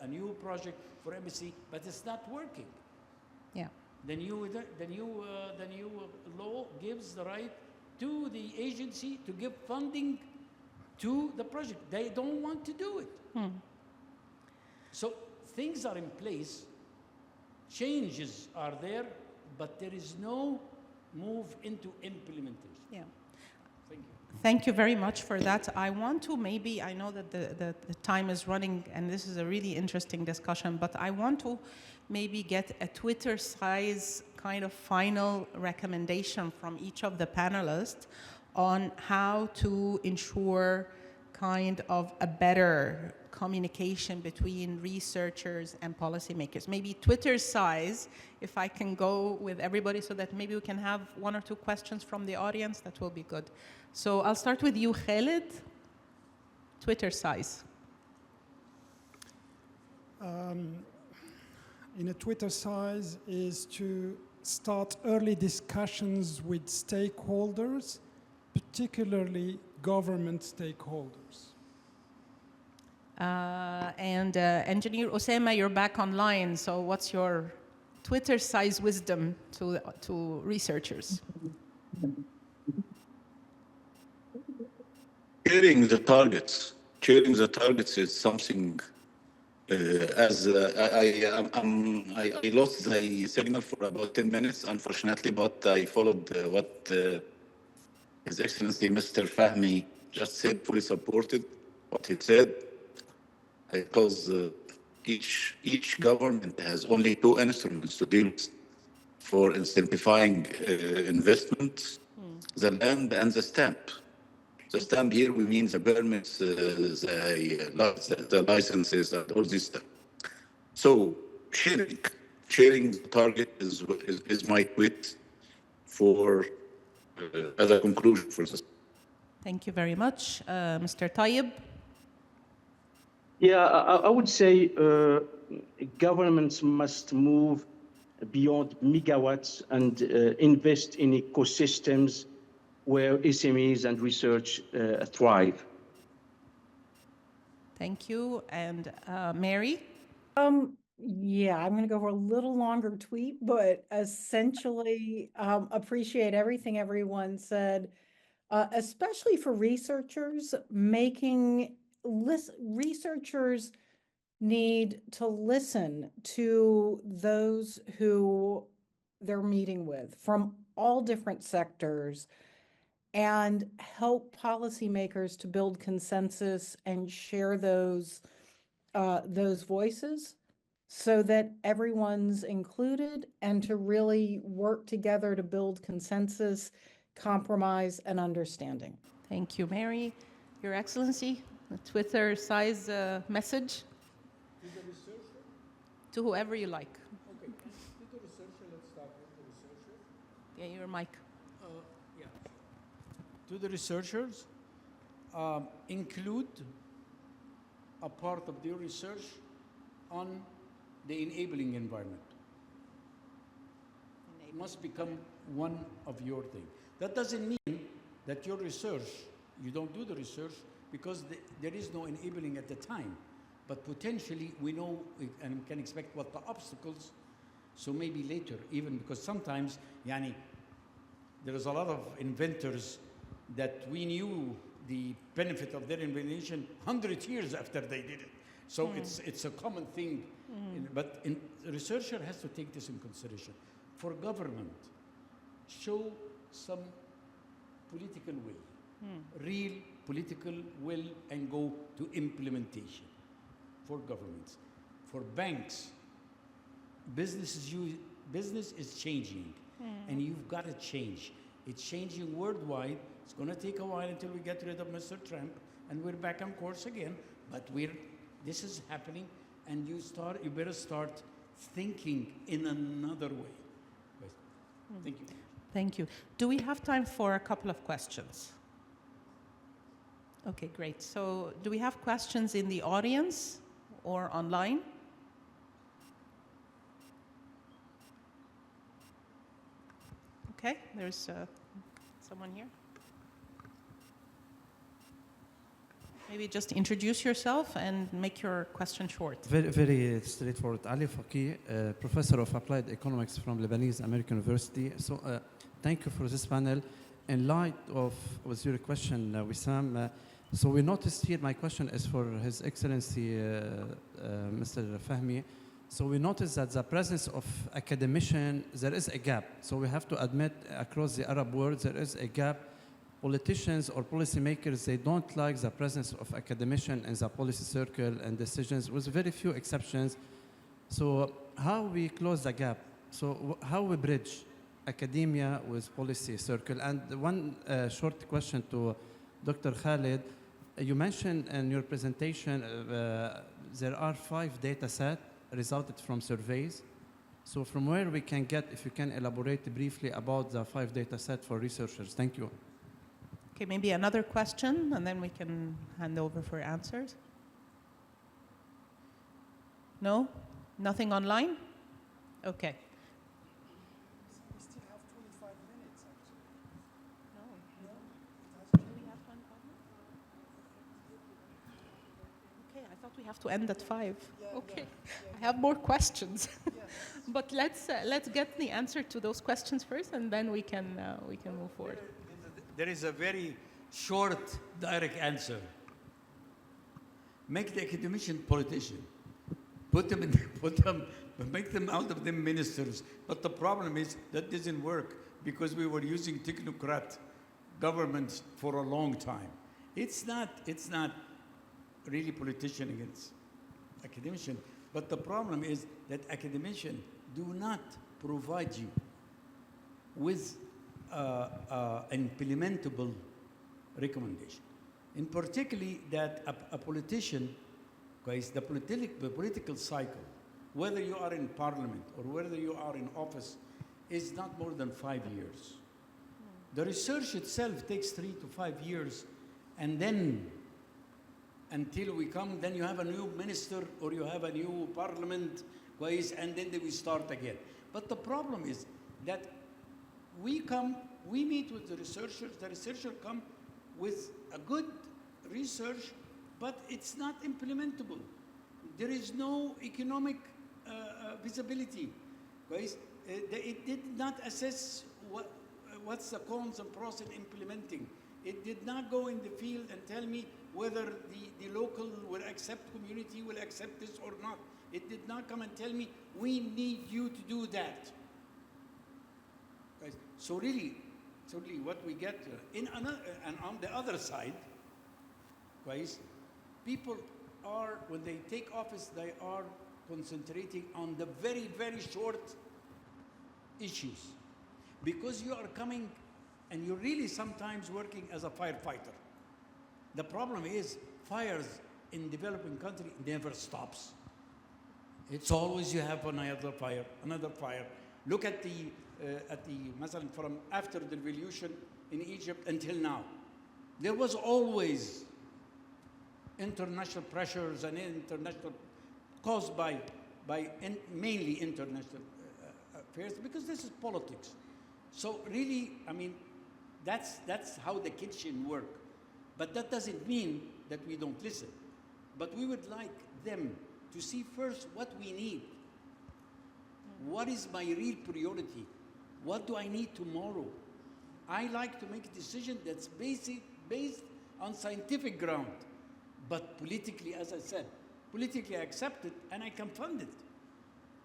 a new project for MSC, but it's not working. Yeah. The new law gives the right to the agency to give funding to the project. They don't want to do it. So things are in place, changes are there, but there is no move into implementation. Yeah. Thank you. Thank you very much for that. I want to maybe, I know that the time is running and this is a really interesting discussion, but I want to maybe get a Twitter size kind of final recommendation from each of the panelists on how to ensure kind of a better communication between researchers and policymakers. Maybe Twitter size, if I can go with everybody so that maybe we can have 1 or 2 questions from the audience, that will be good. So I'll start with you, Khaled. Twitter size. In a Twitter size is to start early discussions with stakeholders, particularly government stakeholders. Engineer Osama, you're back online, so what's your Twitter size wisdom to researchers? Sharing the targets. Sharing the targets is something. I lost the signal for about 10 minutes, unfortunately, but I followed what His Excellency Mr. Fahmy just said, fully supported what he said, because each government has only 2 instruments to deal with for incentivizing investment, the land and the stamp. The stamp here, we mean the permits, the licenses, and all this stuff. So sharing the target is my tweet for as a conclusion for this. Thank you very much. Mr. Tayeb? Yeah, I would say governments must move beyond megawatts and invest in ecosystems where SMEs and research thrive. Thank you. And Mary? Yeah, I'm going to go for a little longer tweet, but essentially appreciate everything everyone said, especially for researchers. Researchers need to listen to those who they're meeting with from all different sectors and help policymakers to build consensus and share those voices so that everyone's included, and to really work together to build consensus, compromise, and understanding. Thank you, Mary. Your Excellency, a Twitter size message? To the researcher? To whoever you like. Okay, to the researcher, let's start with the researcher. Yeah, your mic. Yeah. To the researchers, include a part of their research on the enabling environment. It must become one of your things. That doesn't mean that your research, you don't do the research because there is no enabling at the time. But potentially we know and can expect what the obstacles, so maybe later, even because sometimes, there is a lot of inventors that we knew the benefit of their invention 100 years after they did it. So it's a common thing, but the researcher has to take this in consideration. For government, show some political will, real political will, and go to implementation. For governments, for banks, business is changing, and you've got to change. It's changing worldwide. It's going to take a while until we get rid of Mr. Trump, and we're back on course again. But this is happening, and you better start thinking in another way. Thank you. Thank you. Do we have time for a couple of questions? Okay, great. So do we have questions in the audience or online? Okay, there's someone here. Maybe just introduce yourself and make your question short. Very straightforward. Ali Faqih, Professor of Applied Economics from Lebanese American University. So thank you for this panel. In light of your question, Wessam, so we noticed here, my question is for His Excellency, Mr. Fahmy. So we noticed that the presence of academician, there is a gap. So we have to admit across the Arab world, there is a gap. Politicians or policymakers, they don't like the presence of academician in the policy circle and decisions, with very few exceptions. So how we close the gap? So how we bridge academia with policy circle? And one short question to Dr. Khaled. You mentioned in your presentation there are 5 data sets resulted from surveys. So from where we can get, if you can elaborate briefly about the 5 data sets for researchers. Thank you. Okay, maybe another question, and then we can hand over for answers. No? Nothing online? Okay. We still have 25 minutes, actually. No. Do we have 25 minutes? Okay, I thought we have to end at 5. Okay, I have more questions. But let's get the answer to those questions first, and then we can move forward. There is a very short, direct answer. Make the academician politician. Make them out of them ministers. But the problem is that doesn't work because we were using technocrat governments for a long time. It's not really politician against academician, but the problem is that academicians do not provide you with an implementable recommendation. In particularly that a politician, guys, the political cycle, whether you are in parliament or whether you are in office, is not more than 5 years. The research itself takes 3 to 5 years, and then until we come, then you have a new minister or you have a new parliament, guys, and then we start again. But the problem is that we meet with the researchers come with a good research, but it's not implementable. There is no economic visibility, guys. It did not assess what's the cons and pros in implementing. It did not go in the field and tell me whether the local will accept, community will accept this or not. It did not come and tell me, we need you to do that. Guys, so really what we get in another, and on the other side, guys, people are, when they take office, they are concentrating on the very, very short issues. Because you are coming and you're really sometimes working as a firefighter. The problem is fires in developing country never stops. It's always you have another fire. Look at the مثلا from after the revolution in Egypt until now. There was always international pressures and international caused by mainly international affairs, because this is politics. So really, I mean, that's how the kitchen work. But that doesn't mean that we don't listen. But we would like them to see first what we need. What is my real priority? What do I need tomorrow? I like to make a decision that's based on scientific ground, but politically, as I said, politically I accept it and I can fund it.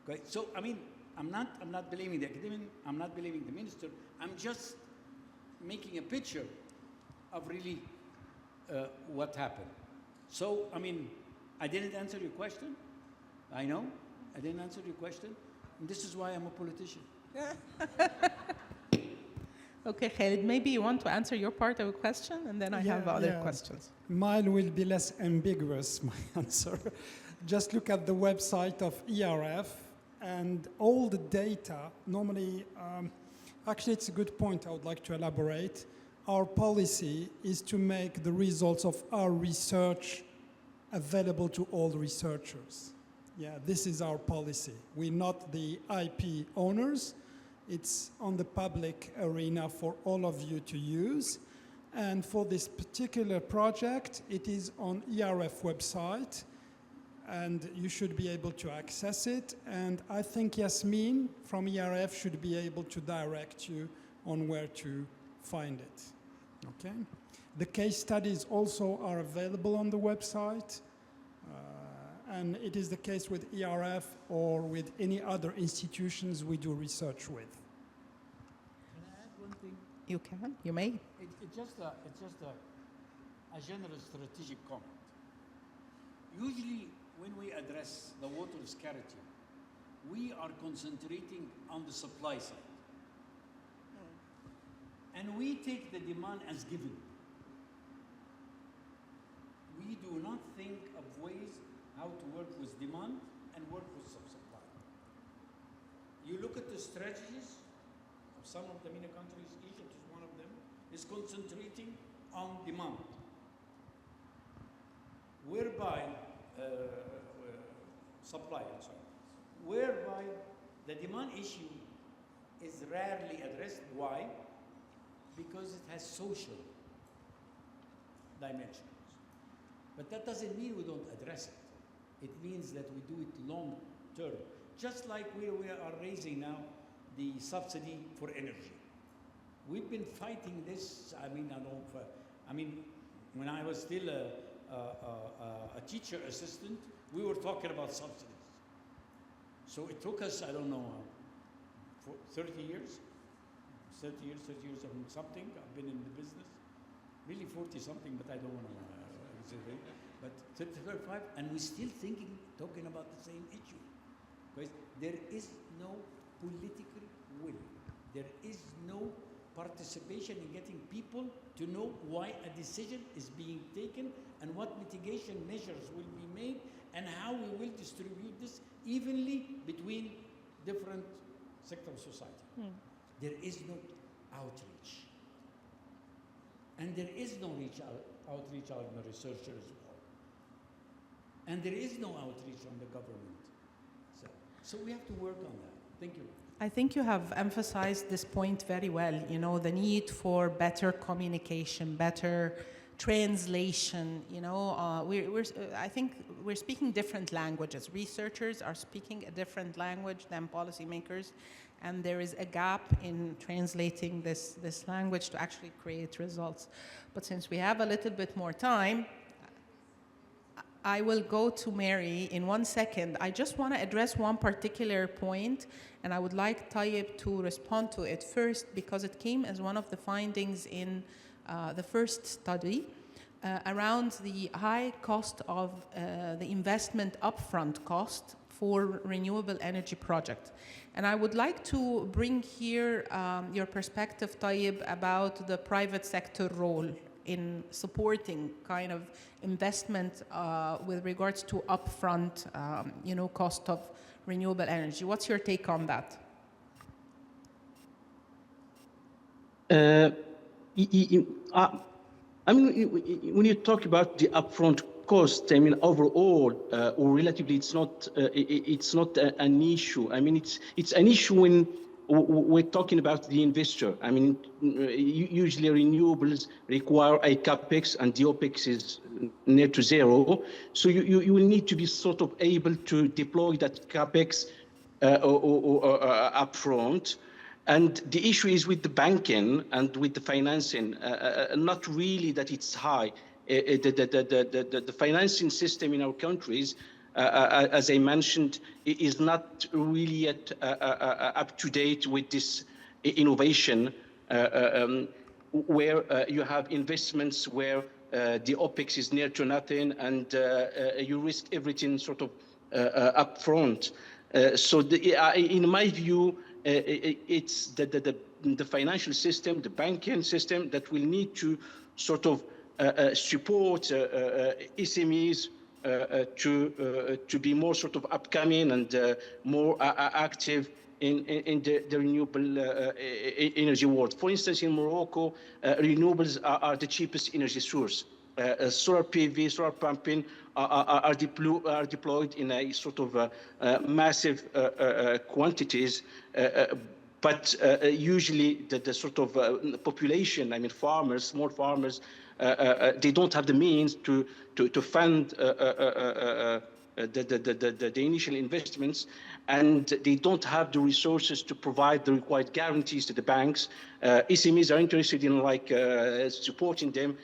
Okay? So I mean, I'm not blaming the academic, I'm not blaming the minister. I'm just making a picture of really what happened. So I mean, I didn't answer your question. I know I didn't answer your question, and this is why I'm a politician. Okay, Khalid, maybe you want to answer your part of a question, and then I have other questions. Mine will be less ambiguous, my answer. Just look at the website of ERF, and all the data, normally, actually it's a good point I would like to elaborate. Our policy is to make the results of our research available to all researchers. Yeah, this is our policy. We're not the IP owners. It's on the public arena for all of you to use. And for this particular project, it is on ERF website, and you should be able to access it. And I think Yasmin from ERF should be able to direct you on where to find it. Okay? The case studies also are available on the website, and it is the case with ERF or with any other institutions we do research with. Can I add one thing? You can, you may. It's just a general strategic comment. Usually, when we address the water scarcity, we are concentrating on the supply side. And we take the demand as given. We do not think of ways how to work with demand and work with supply. You look at the strategies of some of the MENA countries, Egypt is one of them, is concentrating on demand, whereby supply, I'm sorry, whereby the demand issue is rarely addressed. Why? Because it has social dimensions. But that doesn't mean we don't address it. It means that we do it long term. Just like we are raising now the subsidy for energy. We've been fighting this, when I was still a teacher assistant, we were talking about subsidies. So it took us, I don't know, for 30 years and something. I've been in the business, really 40 something, but I don't want to exaggerate. But 35, and we're still talking about the same issue. Because there is no political will. There is no participation in getting people to know why a decision is being taken and what mitigation measures will be made and how we will distribute this evenly between different sectors of society. There is no outreach. And there is no outreach on the researchers as well. And there is no outreach on the government. So we have to work on that. Thank you. I think you have emphasized this point very well, the need for better communication, better translation, I think we're speaking different languages. Researchers are speaking a different language than policymakers, and there is a gap in translating this language to actually create results. But since we have a little bit more time, I will go to Mary in 1 second. I just want to address one particular point, and I would like Tayeb to respond to it first, because it came as one of the findings in the first study around the high cost of the investment upfront cost for renewable energy project. And I would like to bring here your perspective, Tayeb, about the private sector role in supporting kind of investment with regards to upfront, cost of renewable energy. What's your take on that? When you talk about the upfront cost, overall or relatively, it's not an issue. It's an issue when we're talking about the investor. Usually renewables require a capex, and the opex is near to zero. So you will need to be sort of able to deploy that capex upfront. And the issue is with the banking and with the financing, not really that it's high. The financing system in our countries, as I mentioned, is not really yet up to date with this innovation, where you have investments where the OPEX is near to nothing, and you risk everything sort of upfront. So in my view, it's the financial system, the banking system, that will need to sort of support SMEs to be more sort of upcoming and more active in the renewable energy world. For instance, in Morocco, renewables are the cheapest energy source. Solar PV, solar pumping are deployed in a sort of massive quantities, But usually the sort of population, I mean farmers, small farmers, they don't have the means to fund the initial investments, and they don't have the resources to provide the required guarantees to the banks. SMEs are interested in supporting them,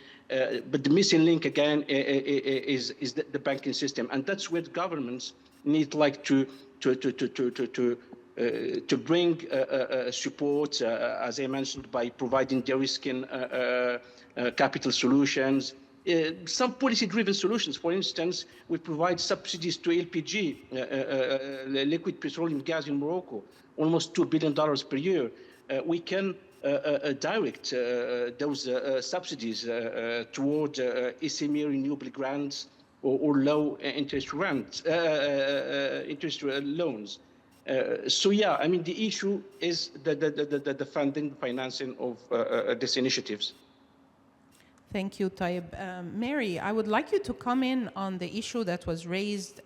but the missing link again is the banking system, and that's where the governments need to bring support, as I mentioned, by providing de-risking capital solutions, some policy-driven solutions. For instance, we provide subsidies to LPG, liquid petroleum gas in Morocco, almost $2 billion per year. We can direct those subsidies toward SME renewable grants or low interest loans. So yeah, I mean, the issue is the funding, financing of these initiatives. Thank you, Tayeb. Mary, I would like you to come in on the issue that was raised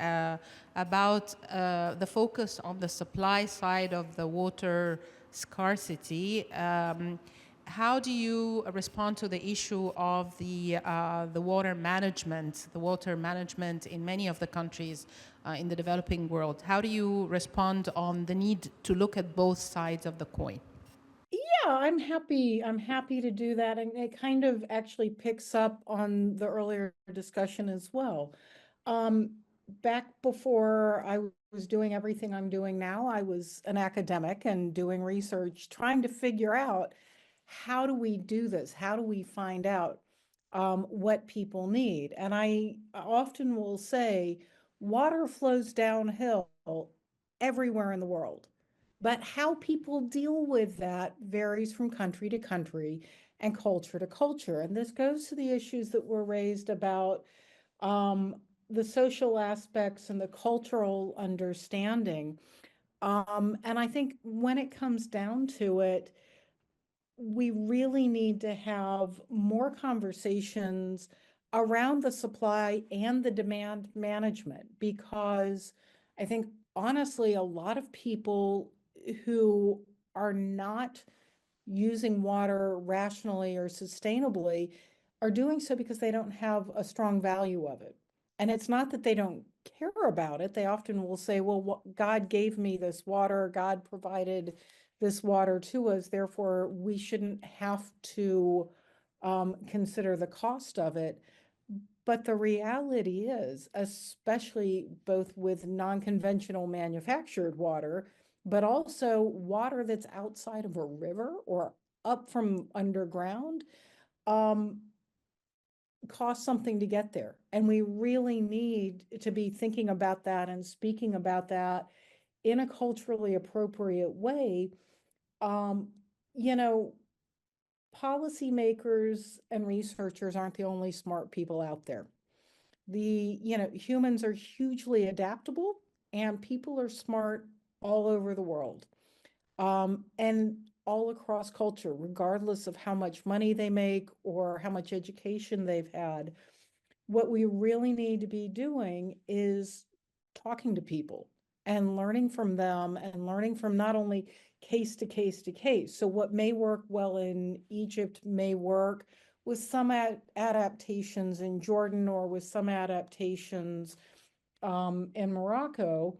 about the focus on the supply side of the water scarcity. How do you respond to the issue of the water management in many of the countries in the developing world? How do you respond on the need to look at both sides of the coin? Yeah, I'm happy to do that. And it kind of actually picks up on the earlier discussion as well. Back before I was doing everything I'm doing now, I was an academic and doing research, trying to figure out, how do we do this? How do we find out what people need? And I often will say, water flows downhill everywhere in the world. But how people deal with that varies from country to country and culture to culture. And this goes to the issues that were raised about the social aspects and the cultural understanding. And I think when it comes down to it, we really need to have more conversations around the supply and the demand management, because I think honestly, a lot of people who are not using water rationally or sustainably are doing so because they don't have a strong value of it. And it's not that they don't care about it. They often will say, well, God gave me this water, God provided this water to us, therefore we shouldn't have to consider the cost of it. But the reality is, especially both with non-conventional manufactured water, but also water that's outside of a river or up from underground, costs something to get there. And we really need to be thinking about that and speaking about that in a culturally appropriate way. You know, policymakers and researchers aren't the only smart people out there. Humans are hugely adaptable, and people are smart all over the world, and all across culture, regardless of how much money they make or how much education they've had. What we really need to be doing is talking to people and learning from them, and learning from not only case to case to case. So what may work well in Egypt may work with some adaptations in Jordan, or with some adaptations in Morocco,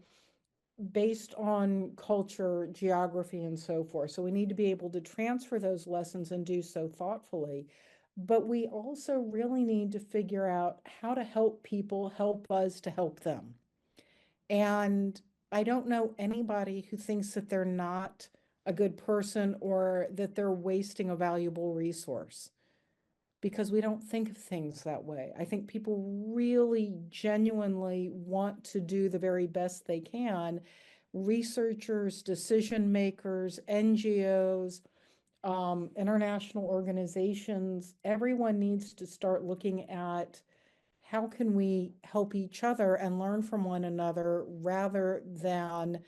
based on culture, geography, and so forth. So we need to be able to transfer those lessons and do so thoughtfully. But we also really need to figure out how to help people help us to help them. And I don't know anybody who thinks that they're not a good person or that they're wasting a valuable resource, because we don't think of things that way. I think people really genuinely want to do the very best they can. Researchers, decision makers, NGOs, international organizations, everyone needs to start looking at, how can we help each other and learn from one another, rather than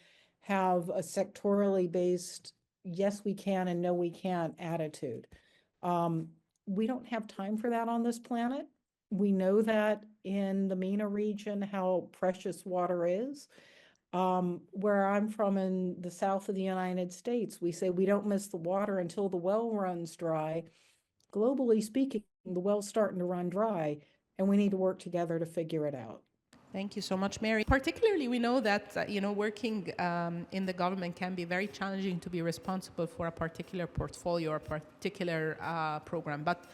have a sectorally based, yes, we can and no, we can't attitude. We don't have time for that on this planet. We know that in the MENA region, how precious water is. Where I'm from in the south of the United States, we say we don't miss the water until the well runs dry. Globally speaking, the well's starting to run dry, and we need to work together to figure it out. Thank you so much, Mary. Particularly, we know that working in the government can be very challenging to be responsible for a particular portfolio or particular program. But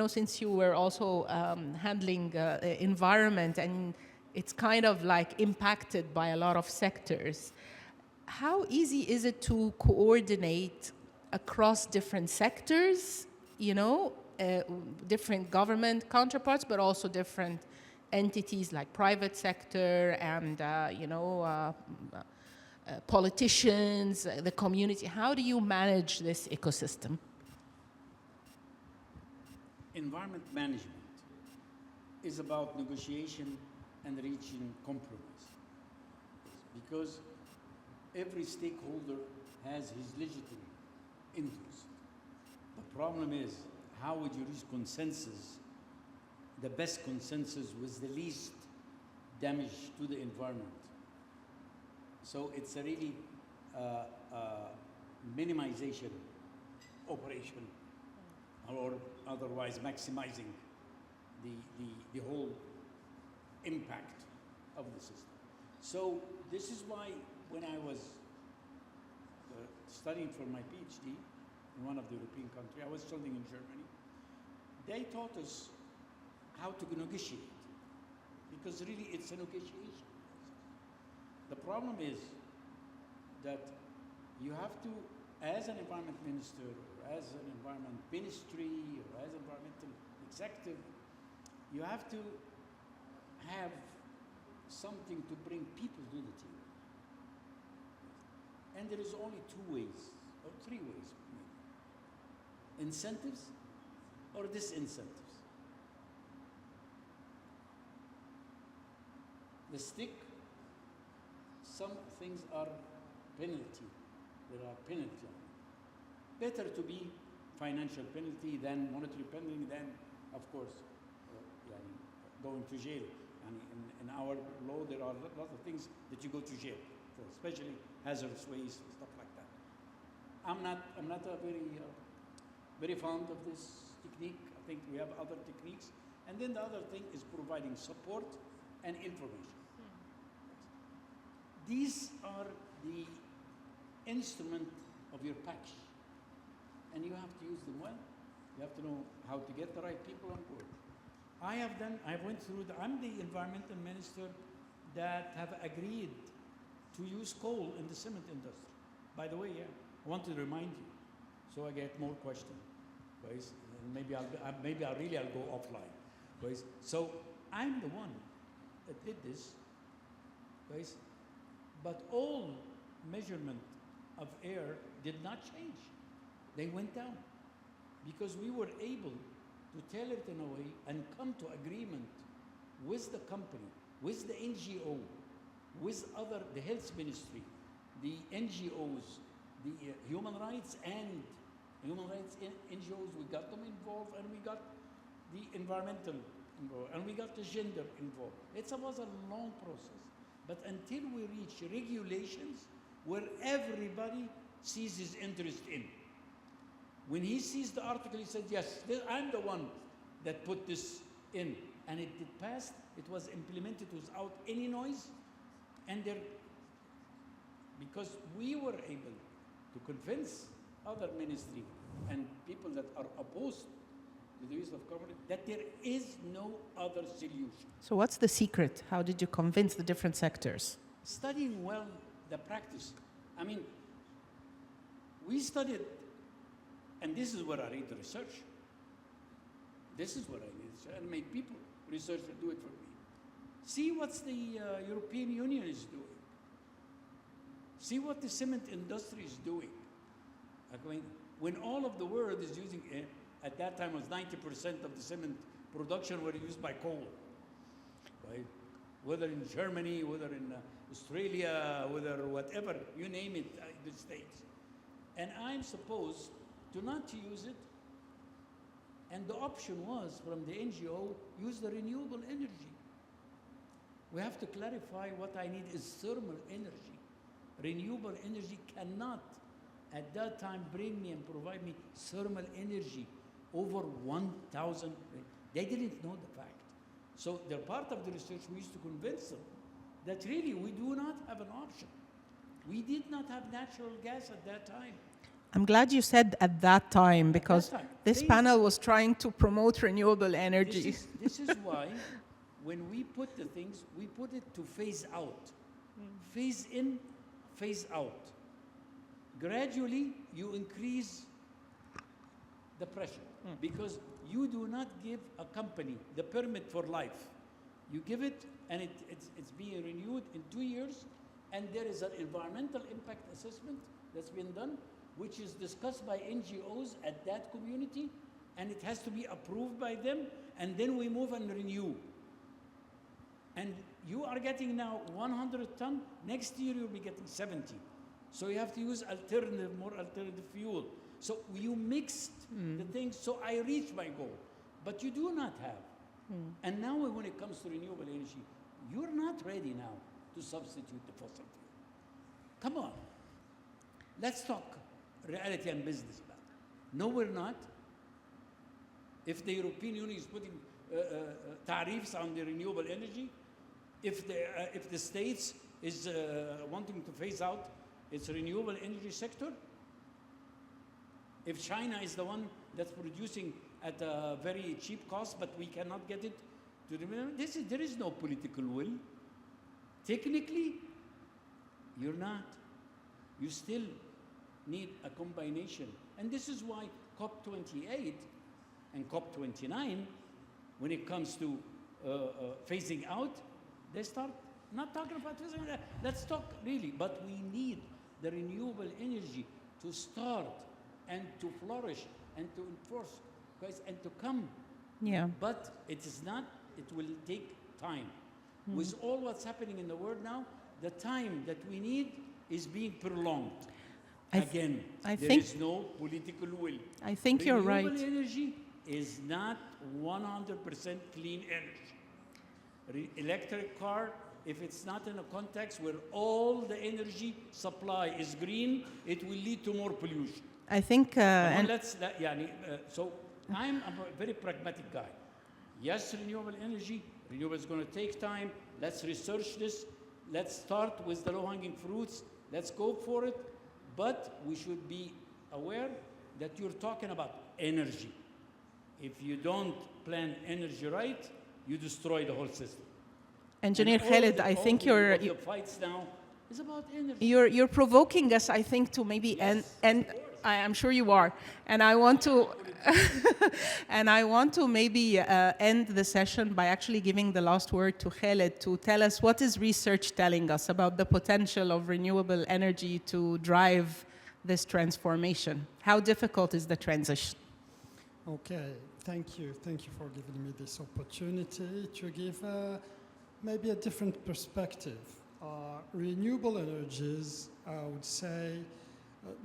since you were also handling environment, and it's kind of like impacted by a lot of sectors, how easy is it to coordinate across different sectors? Different government counterparts, but also different entities like private sector and politicians, the community. How do you manage this ecosystem? Environment management is about negotiation and reaching compromise, because every stakeholder has his legitimate interest. The problem is, how would you reach consensus, the best consensus with the least damage to the environment? So it's a really minimization operation, or otherwise maximizing the whole impact of the system. So this is why when I was studying for my PhD in one of the European countries, I was studying in Germany, they taught us how to negotiate, because really it's a negotiation. The problem is that you have to, as an environment minister, or as an environment ministry, or as environmental executive, you have to have something to bring people to the table. And there is only two ways, or three ways, maybe. Incentives or disincentives. The stick, some things are penalty. There are penalty. Better to be financial penalty than monetary penalty, than, of course, going to jail. And in our law, there are a lot of things that you go to jail for, especially hazardous waste and stuff like that. I'm not a very fond of this technique. I think we have other techniques. And then the other thing is providing support and information. These are the instrument of your package, and you have to use them well. You have to know how to get the right people on board. I went through I'm the environmental minister that have agreed to use coal in the cement industry. By the way, I want to remind you, so I get more questions, guys. Maybe I'll go offline, guys. So I'm the one that did this, guys. But all measurement of air did not change. They went down because we were able to tell it in a way and come to agreement with the company, with the NGO, with the health ministry, the NGOs, the human rights NGOs, we got them involved, and we got the environmental involved, and we got the gender involved. It was a long process. But until we reach regulations where everybody sees his interest in. When he sees the article, he says, yes, I'm the one that put this in. And it passed, it was implemented without any noise. And because we were able to convince other ministry and people that are opposed to the use of carbon, that there is no other solution. So what's the secret? How did you convince the different sectors? Studying well the practice. I mean, we studied, and this is where I read the research. This is what I read research, and made people research and do it for me. See what the European Union is doing. See what the cement industry is doing. I mean, when all of the world is using it, at that time, it was 90% of the cement production were used by coal, right? Whether in Germany, whether in Australia, whether whatever, you name it, the States. And I'm supposed to not use it. And the option was from the NGO, use the renewable energy. We have to clarify what I need is thermal energy. Renewable energy cannot, at that time, bring me and provide me thermal energy over 1,000. They didn't know the fact. So they're part of the research. We used to convince them that really we do not have an option. We did not have natural gas at that time. I'm glad you said at that time, because this panel was trying to promote renewable energy. This is why when we put the things, we put it to phase out. Phase in, phase out. Gradually, you increase the pressure because you do not give a company the permit for life. You give it and it's being renewed in 2 years, and there is an environmental impact assessment that's been done, which is discussed by NGOs at that community, and it has to be approved by them, and then we move and renew. And you are getting now 100 ton, next year you'll be getting 70. So you have to use more alternative fuel. So you mixed the things, so I reached my goal. But you do not have. And now when it comes to renewable energy, you're not ready now to substitute the fossil fuel. Come on. Let's talk reality and business back. No, we're not. If the European Union is putting tariffs on the renewable energy, if the States is wanting to phase out its renewable energy sector, if China is the one that's producing at a very cheap cost, but we cannot get it to remember, there is no political will. Technically, you're not. You still need a combination. And this is why COP28 and COP29, when it comes to phasing out, they start not talking about phasing out. Let's talk really, but we need the renewable energy to start and to flourish and to enforce, guys, and to come. Yeah. But it is not, it will take time. With all what's happening in the world now, the time that we need is being prolonged. Again, there is no political will. I think you're right. Renewable energy is not 100% clean energy. Electric car, if it's not in a context where all the energy supply is green, it will lead to more pollution. I think, so I'm a very pragmatic guy. Yes, renewable energy, renewable is going to take time. Let's research this. Let's start with the low-hanging fruits. Let's go for it. But we should be aware that you're talking about energy. If you don't plan energy right, you destroy the whole system. Engineer Khaled, I think you're the fights now is about energy. You're provoking us, I think, to maybe and I'm sure you are, and I want to and I want to maybe end the session by actually giving the last word to Khaled to tell us what is research telling us about the potential of renewable energy to drive this transformation. How difficult is the transition? Okay, thank you. Thank you for giving me this opportunity to give maybe a different perspective. Renewable energies, I would say,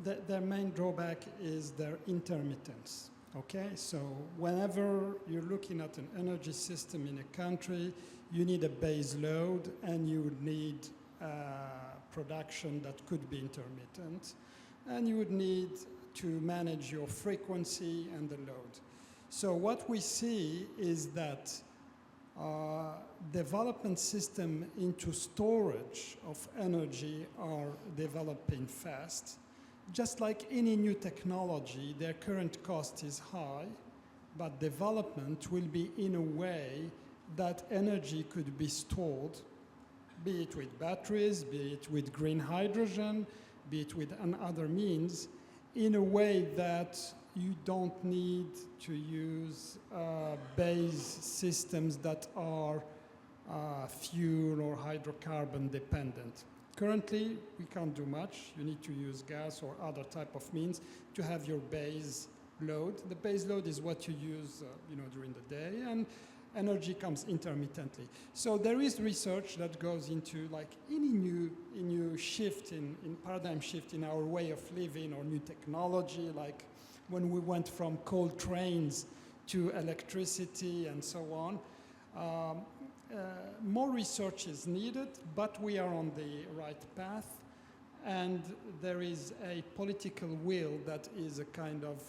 their main drawback is their intermittence. Okay, so whenever you're looking at an energy system in a country, you need a base load and you would need production that could be intermittent, and you would need to manage your frequency and the load. So what we see is that development system into storage of energy are developing fast. Just like any new technology, their current cost is high, but development will be in a way that energy could be stored, be it with batteries, be it with green hydrogen, be it with other means, in a way that you don't need to use base systems that are fuel or hydrocarbon dependent. Currently, we can't do much. You need to use gas or other type of means to have your base load. The base load is what you use during the day, and energy comes intermittently. So there is research that goes into like any new shift in paradigm shift in our way of living or new technology, like when we went from coal trains to electricity and so on. more research is needed, but we are on the right path, and there is a political will that is a kind of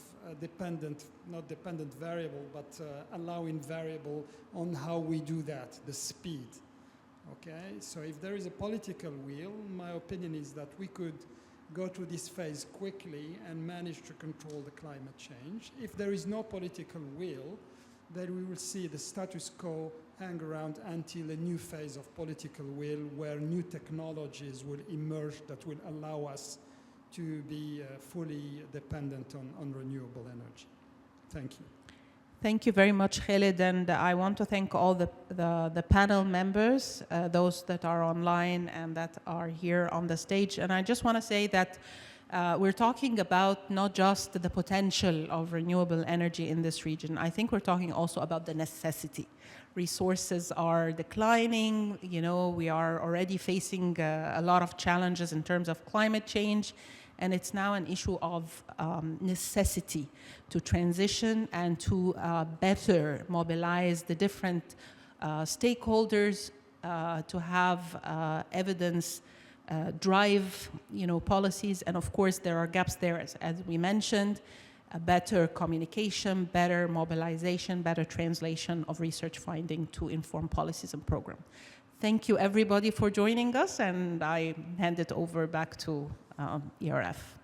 not dependent variable, but allowing variable on how we do that, the speed. Okay, so if there is a political will, my opinion is that we could go through this phase quickly and manage to control the climate change. If there is no political will, then we will see the status quo hang around until a new phase of political will where new technologies will emerge that will allow us to be fully dependent on renewable energy. Thank you. Thank you very much, Khalid, and I want to thank all the panel members, those that are online and that are here on the stage. And I just want to say that we're talking about not just the potential of renewable energy in this region. I think we're talking also about the necessity. Resources are declining. You know, we are already facing a lot of challenges in terms of climate change. And it's now an issue of necessity to transition and to better mobilize the different stakeholders to have evidence drive, policies. And of course, there are gaps there, as we mentioned, better communication, better mobilization, better translation of research finding to inform policies and programs. Thank you, everybody, for joining us, and I hand it over back to ERF.